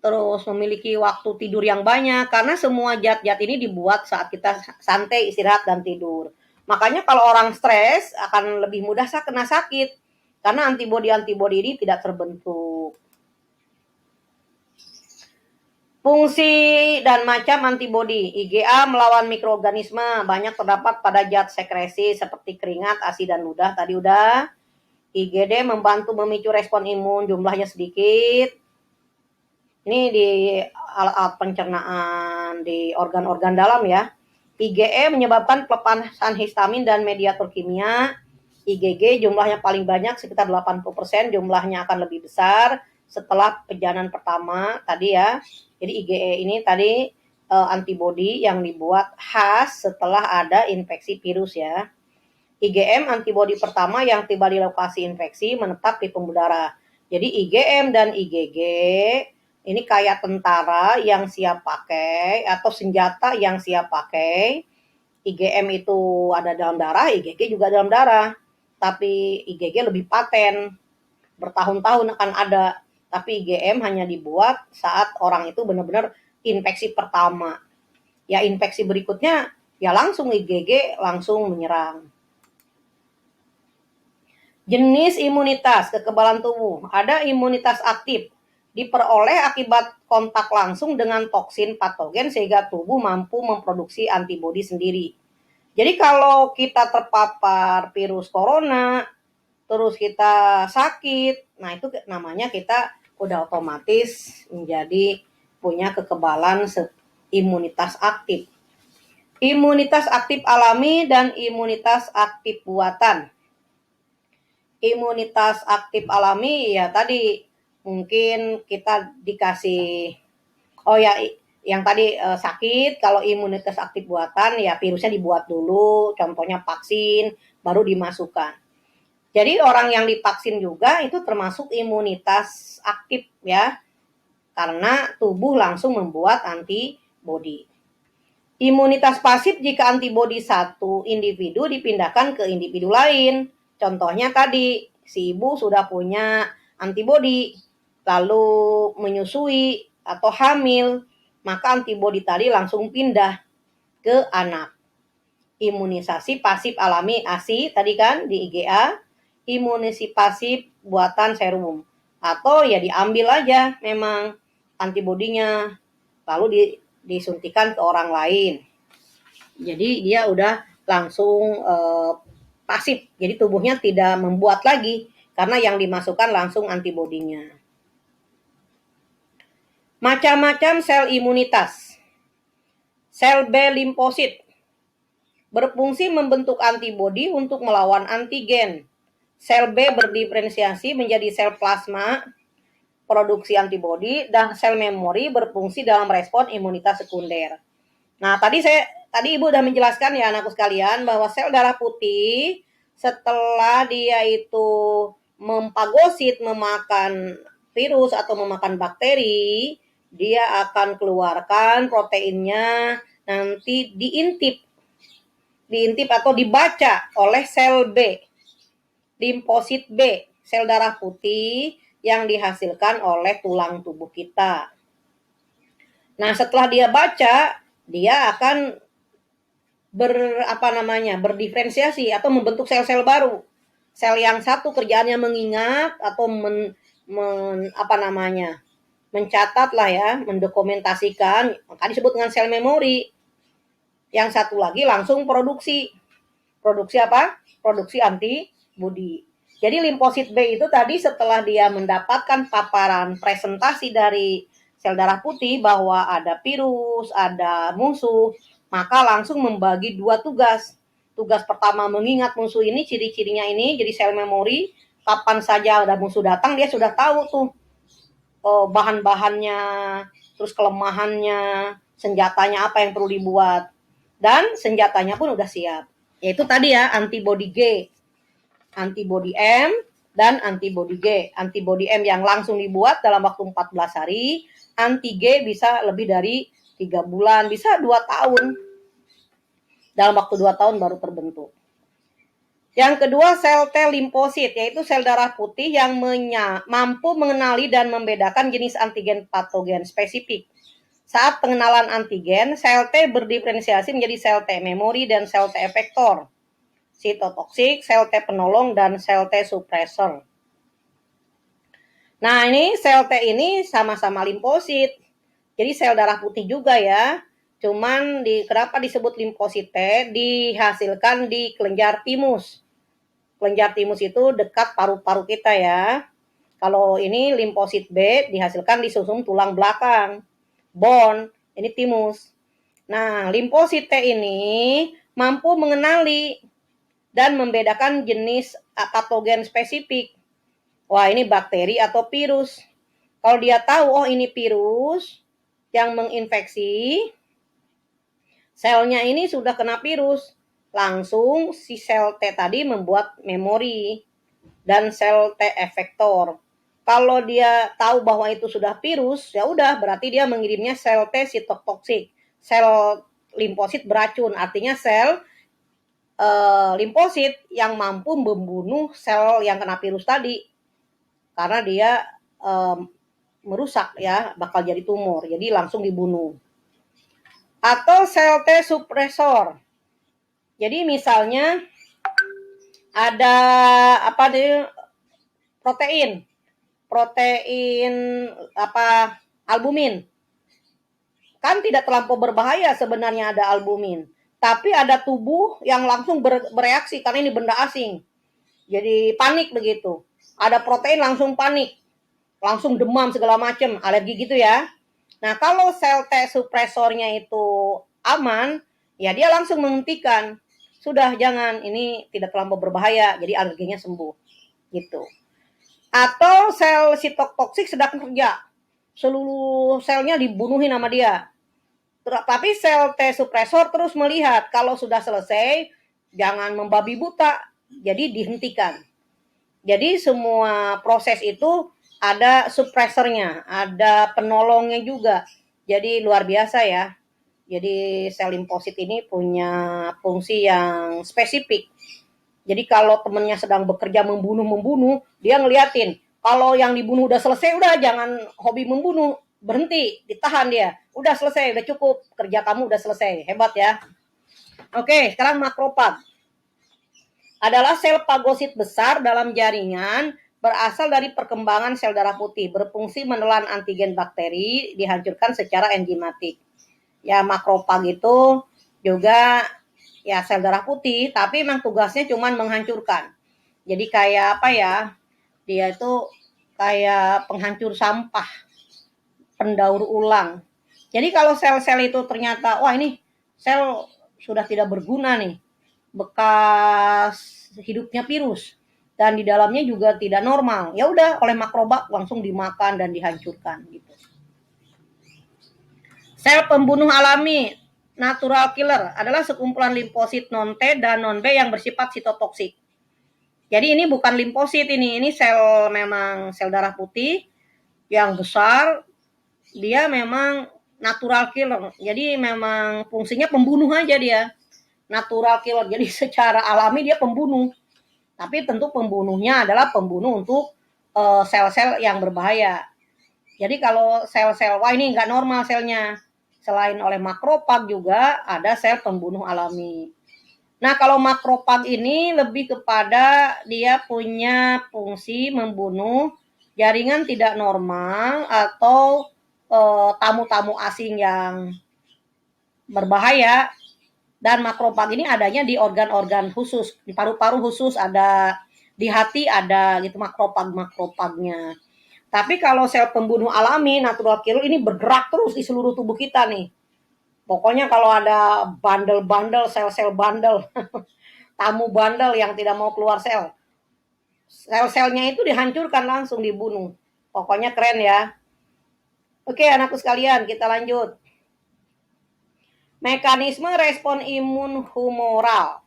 terus memiliki waktu tidur yang banyak, karena semua zat-zat ini dibuat saat kita santai, istirahat, dan tidur. Makanya kalau orang stres akan lebih mudah kena sakit, karena antibodi-antibodi ini tidak terbentuk. Fungsi dan macam antibodi. IgA melawan mikroorganisme, banyak terdapat pada zat sekresi seperti keringat, ASI, dan ludah. Tadi udah. IgD membantu memicu respon imun, jumlahnya sedikit. Ini di alat pencernaan, di organ-organ dalam ya. IgE menyebabkan pelepasan histamin dan mediator kimia. IgG jumlahnya paling banyak, sekitar 80%, jumlahnya akan lebih besar setelah pejanan pertama tadi ya. Jadi IgE ini tadi antibodi yang dibuat khas setelah ada infeksi virus ya. IgM antibodi pertama yang tiba di lokasi infeksi menetap di pembuluh darah. Jadi IgM dan IgG ini kayak tentara yang siap pakai atau senjata yang siap pakai. IgM itu ada dalam darah, IgG juga dalam darah. Tapi IgG lebih paten, bertahun-tahun akan ada. Tapi IgM hanya dibuat saat orang itu benar-benar infeksi pertama. Ya infeksi berikutnya ya langsung IgG langsung menyerang. Jenis imunitas kekebalan tubuh. Ada imunitas aktif. diperoleh akibat kontak langsung dengan toksin patogen sehingga tubuh mampu memproduksi antibodi sendiri. Jadi kalau kita terpapar virus corona, terus kita sakit, nah itu namanya kita udah otomatis menjadi punya kekebalan imunitas aktif. Imunitas aktif alami dan imunitas aktif buatan. Imunitas aktif alami ya tadi mungkin kita dikasih yang tadi sakit. Kalau imunitas aktif buatan ya virusnya dibuat dulu, contohnya vaksin baru dimasukkan. Jadi orang yang divaksin juga itu termasuk imunitas aktif ya, karena tubuh langsung membuat antibodi. Imunitas pasif jika antibodi satu individu dipindahkan ke individu lain. Contohnya tadi, si ibu sudah punya antibodi, lalu menyusui atau hamil, maka antibodi tadi langsung pindah ke anak. Imunisasi pasif alami ASI tadi kan di IgA, imunisasi pasif buatan serum. Atau ya diambil aja memang antibodinya, lalu disuntikan ke orang lain. Jadi dia udah langsung pasif. Jadi tubuhnya tidak membuat lagi karena yang dimasukkan langsung antibodinya. Macam-macam sel imunitas. Sel B limfosit berfungsi membentuk antibodi untuk melawan antigen. Sel B berdiferensiasi menjadi sel plasma produksi antibodi dan sel memori berfungsi dalam respon imunitas sekunder. Nah, tadi Ibu udah menjelaskan ya anakku sekalian bahwa sel darah putih setelah dia itu mempagosit memakan virus atau memakan bakteri, dia akan keluarkan proteinnya nanti diintip atau dibaca oleh sel B, limfosit B, sel darah putih yang dihasilkan oleh tulang tubuh kita. Nah, setelah dia baca, dia akan berdiferensiasi atau membentuk sel-sel baru. Sel yang satu kerjaannya mengingat atau mencatat lah ya, mendokumentasikan, maka disebut dengan sel memori. Yang satu lagi langsung produksi. Produksi apa? Produksi antibodi. Jadi limfosit B itu tadi setelah dia mendapatkan paparan presentasi dari sel darah putih bahwa ada virus, ada musuh, maka langsung membagi dua tugas. Tugas pertama mengingat musuh ini, ciri-cirinya ini, jadi sel memori, kapan saja ada musuh datang dia sudah tahu tuh bahan-bahannya, terus kelemahannya, senjatanya apa yang perlu dibuat, dan senjatanya pun udah siap. Yaitu tadi ya antibodi G, antibodi M, dan antibodi G. Antibodi M yang langsung dibuat dalam waktu 14 hari, anti G bisa lebih dari 3 bulan, bisa 2 tahun. Dalam waktu 2 tahun baru terbentuk. Yang kedua sel T limfosit, yaitu sel darah putih yang mampu mengenali dan membedakan jenis antigen patogen spesifik. Saat pengenalan antigen, sel T berdiferensiasi menjadi sel T memori dan sel T efektor, sitotoksik, sel T penolong, dan sel T suppressor. Nah, ini sel T ini sama-sama limfosit. Jadi sel darah putih juga ya. Cuman kenapa disebut limfosit T? Dihasilkan di kelenjar timus. Kelenjar timus itu dekat paru-paru kita ya. Kalau ini limfosit B dihasilkan di sumsum tulang belakang. Bone, ini timus. Nah, limfosit T ini mampu mengenali dan membedakan jenis patogen spesifik. Wah, ini bakteri atau virus. Kalau dia tahu, oh ini virus yang menginfeksi, selnya ini sudah kena virus, langsung si sel T tadi membuat memori dan sel T efektor. Kalau dia tahu bahwa itu sudah virus, ya udah berarti dia mengirimnya sel T sitotoksik, sel limfosit beracun, artinya sel limfosit yang mampu membunuh sel yang kena virus tadi, karena dia merusak ya, bakal jadi tumor, jadi langsung dibunuh. Atau sel T suppressor. Jadi misalnya ada protein. protein albumin. Kan tidak terlampau berbahaya sebenarnya ada albumin. Tapi ada tubuh yang langsung bereaksi karena ini benda asing. Jadi panik begitu. Ada protein langsung panik. Langsung demam segala macam, alergi gitu ya. Nah, kalau sel T supresornya itu aman, ya dia langsung menghentikan. Sudah jangan, ini tidak terlampau berbahaya, jadi alerginya sembuh. Gitu. Atau sel sitotoksik sedang kerja. Seluruh selnya dibunuhin sama dia. Tapi sel T supresor terus melihat kalau sudah selesai, jangan membabi buta, jadi dihentikan. Jadi semua proses itu ada supresornya, ada penolongnya juga. Jadi luar biasa ya. Jadi sel limfosit ini punya fungsi yang spesifik. Jadi kalau temennya sedang bekerja membunuh, dia ngeliatin. Kalau yang dibunuh udah selesai, udah jangan hobi membunuh. Berhenti, ditahan dia. Udah selesai, udah cukup. Kerja kamu udah selesai. Hebat ya. Oke, sekarang makrofag. Adalah sel fagosit besar dalam jaringan berasal dari perkembangan sel darah putih, berfungsi menelan antigen bakteri, dihancurkan secara enzimatik. Ya, makrofag itu juga ya sel darah putih, tapi memang tugasnya cuma menghancurkan. Jadi kayak apa ya? Dia itu kayak penghancur sampah, pendaur ulang. Jadi kalau sel-sel itu ternyata, wah ini sel sudah tidak berguna nih, bekas hidupnya virus dan di dalamnya juga tidak normal. Ya udah oleh makrofag langsung dimakan dan dihancurkan gitu. Sel pembunuh alami natural killer adalah sekumpulan limfosit non-T dan non-B yang bersifat sitotoksik. Jadi ini bukan limfosit ini sel memang sel darah putih yang besar, dia memang natural killer. Jadi memang fungsinya pembunuh aja dia. Natural killer. Jadi secara alami dia pembunuh. Tapi tentu pembunuhnya adalah pembunuh untuk sel-sel yang berbahaya. Jadi kalau sel-sel, wah ini nggak normal selnya. Selain oleh makrofag juga ada sel pembunuh alami. Nah kalau makrofag ini lebih kepada dia punya fungsi membunuh jaringan tidak normal atau tamu-tamu asing yang berbahaya. Dan makrofag ini adanya di organ-organ khusus, di paru-paru khusus ada, di hati ada gitu makrofagnya. Tapi kalau sel pembunuh alami, natural killer ini bergerak terus di seluruh tubuh kita nih. Pokoknya kalau ada bandel-bandel, sel-sel bandel, tamu bandel yang tidak mau keluar sel, sel-selnya itu dihancurkan langsung dibunuh. Pokoknya keren ya. Oke anakku sekalian, kita lanjut. Mekanisme respon imun humoral.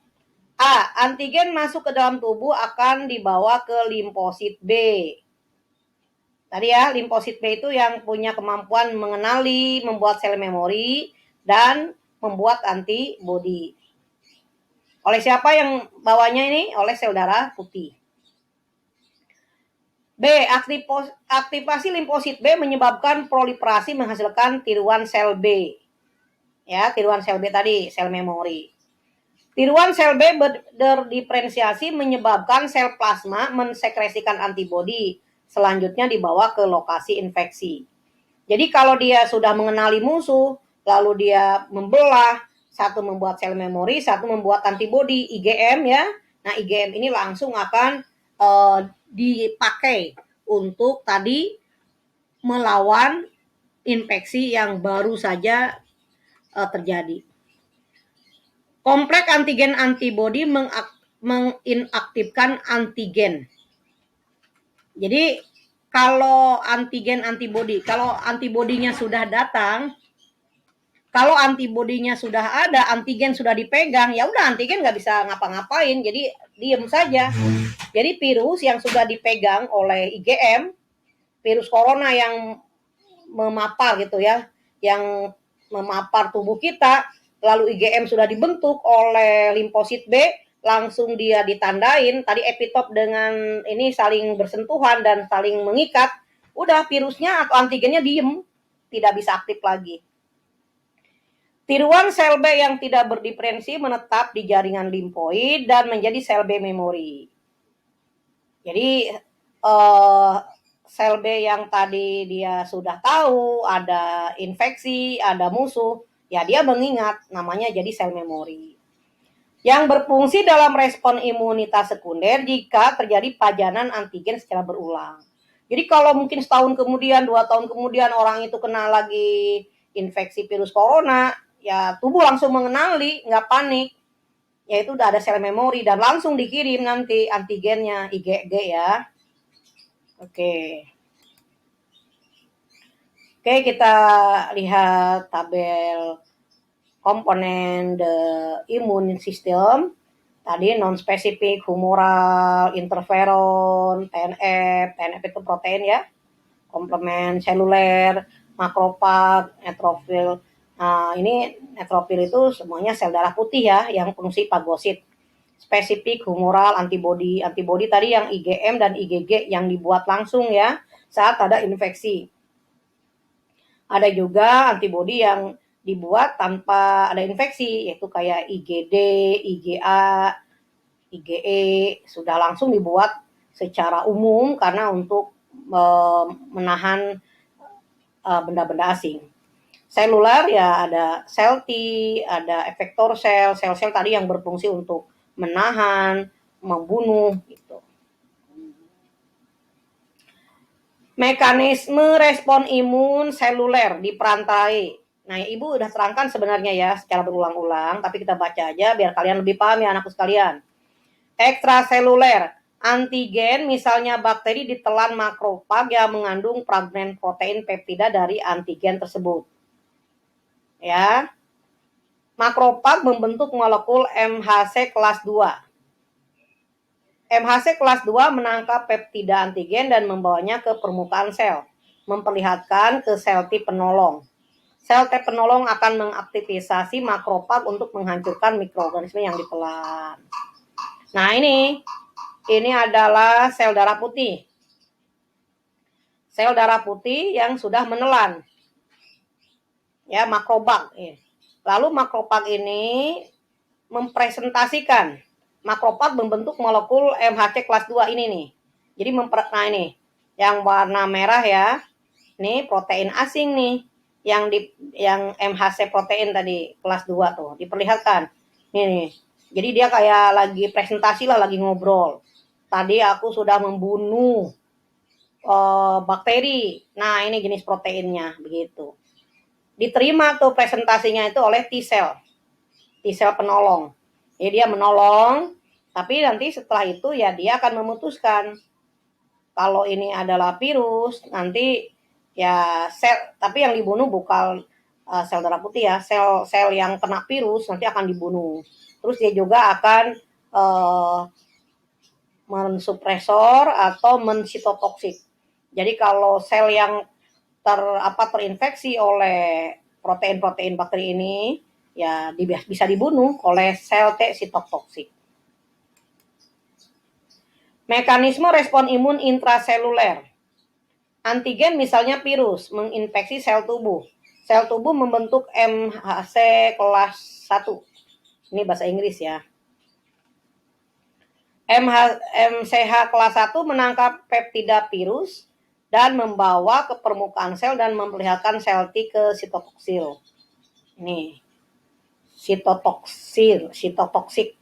A. Antigen masuk ke dalam tubuh akan dibawa ke limfosit B. Tadi ya, limfosit B itu yang punya kemampuan mengenali, membuat sel memori, dan membuat antibodi. Oleh siapa yang bawanya ini? Oleh sel darah putih. B. Aktivasi limfosit B menyebabkan proliferasi menghasilkan tiruan sel B. Ya, tiruan sel B tadi, sel memori. Tiruan sel B berdiferensiasi menyebabkan sel plasma mensekresikan antibodi. Selanjutnya dibawa ke lokasi infeksi. Jadi kalau dia sudah mengenali musuh, lalu dia membelah, satu membuat sel memori, satu membuat antibodi, IgM ya. Nah IgM ini langsung akan dipakai untuk tadi melawan infeksi yang baru saja terjadi. Kompleks antigen antibodi menginaktifkan antigen. Jadi kalau antigen antibodi, kalau antibodinya sudah datang, kalau antibodinya sudah ada, antigen sudah dipegang, ya udah antigen nggak bisa ngapa-ngapain, jadi diem saja. Jadi virus yang sudah dipegang oleh IgM, virus corona yang memapar gitu ya, yang memapar tubuh kita, lalu IgM sudah dibentuk oleh limfosit B, langsung dia ditandain, tadi epitop dengan ini saling bersentuhan dan saling mengikat, udah virusnya atau antigennya diem, tidak bisa aktif lagi. Tiruan sel B yang tidak berdiferensi menetap di jaringan limfoid dan menjadi sel B memori. Jadi sel B yang tadi dia sudah tahu ada infeksi, ada musuh, ya dia mengingat, namanya jadi sel memori. Yang berfungsi dalam respon imunitas sekunder jika terjadi pajanan antigen secara berulang. Jadi kalau mungkin setahun kemudian, 2 tahun kemudian orang itu kena lagi infeksi virus corona, ya tubuh langsung mengenali, nggak panik. Ya itu udah ada sel memori dan langsung dikirim nanti antigennya, IgG ya. Oke. Oke, kita lihat tabel komponen the immune system. Tadi non-spesifik, humoral, interferon, TNF itu protein ya, komplement seluler, makrofag, neutrofil. Nah, ini neutrofil itu semuanya sel darah putih ya, yang fungsi fagosit. Spesifik, humoral, antibody. Antibody tadi yang IgM dan IgG yang dibuat langsung ya, saat ada infeksi. Ada juga antibodi yang dibuat tanpa ada infeksi, yaitu kayak IgD, IgA, IgE, sudah langsung dibuat secara umum karena untuk menahan benda-benda asing. Seluler ya ada sel T, ada efektor sel, sel-sel tadi yang berfungsi untuk menahan, membunuh gitu. Mekanisme respon imun seluler diperantai. Nah, Ibu udah terangkan sebenarnya ya secara berulang-ulang, tapi kita baca aja biar kalian lebih paham ya anakku sekalian. Ekstraseluler, antigen misalnya bakteri ditelan makrofag yang mengandung fragmen protein peptida dari antigen tersebut. Ya. Makrofag membentuk molekul MHC kelas 2. MHC kelas 2 menangkap peptida antigen dan membawanya ke permukaan sel, memperlihatkan ke sel T penolong. Sel T penolong akan mengaktifasi makrofag untuk menghancurkan mikroorganisme yang ditelan. Nah, ini adalah sel darah putih. Sel darah putih yang sudah menelan. Ya, makrofag. Lalu makrofag ini mempresentasikan. Makrofag membentuk molekul MHC kelas 2 ini nih. Jadi nah ini yang warna merah ya. Ini protein asing nih. Yang MHC protein tadi kelas 2 tuh diperlihatkan. Nih. Jadi dia kayak lagi presentasi lah, lagi ngobrol. Tadi aku sudah membunuh bakteri. Nah, ini jenis proteinnya begitu. Diterima tuh presentasinya itu oleh T-cell. T-cell penolong. Jadi dia menolong, tapi nanti setelah itu ya dia akan memutuskan kalau ini adalah virus, nanti ya sel, tapi yang dibunuh bukan sel darah putih ya, sel yang kena virus nanti akan dibunuh. Terus dia juga akan mensupresor atau mensitotoksik. Jadi kalau sel yang terinfeksi oleh protein-protein bakteri ini, ya bisa dibunuh oleh sel T sitotoksik. Mekanisme respon imun intraseluler. Antigen misalnya virus menginfeksi sel tubuh. Sel tubuh membentuk MHC kelas 1. Ini bahasa Inggris ya. MCH kelas 1 menangkap peptida virus dan membawa ke permukaan sel dan memperlihatkan sel T ke sitotoksil. Ini sitotoksik.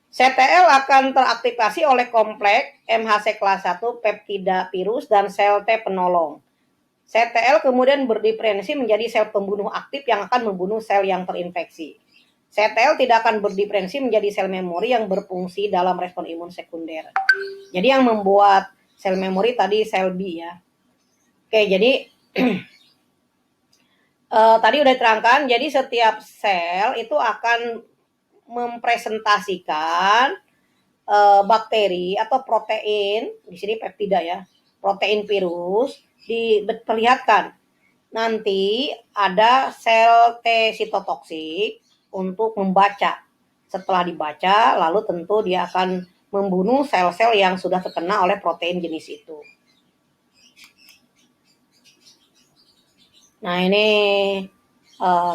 CTL akan teraktivasi oleh kompleks MHC kelas 1 peptida virus dan sel T penolong. CTL kemudian berdiferensiasi menjadi sel pembunuh aktif yang akan membunuh sel yang terinfeksi. CTL tidak akan berdiferensiasi menjadi sel memori yang berfungsi dalam respon imun sekunder. Jadi yang membuat sel memori tadi sel B ya. Oke, jadi tadi udah diterangkan, jadi setiap sel itu akan mempresentasikan bakteri atau protein, di sini peptida ya, protein virus diperlihatkan. Nanti ada sel T sitotoksik untuk membaca. Setelah dibaca, lalu tentu dia akan membunuh sel-sel yang sudah terkena oleh protein jenis itu. Nah, ini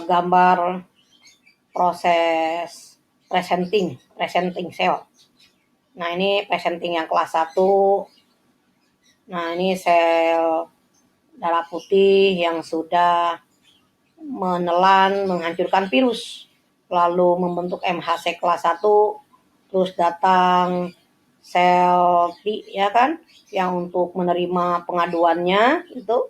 gambar proses presenting sel. Nah, ini presenting yang kelas 1. Nah, ini sel darah putih yang sudah menelan, menghancurkan virus, lalu membentuk MHC kelas 1, terus datang sel T ya kan, yang untuk menerima pengaduannya itu,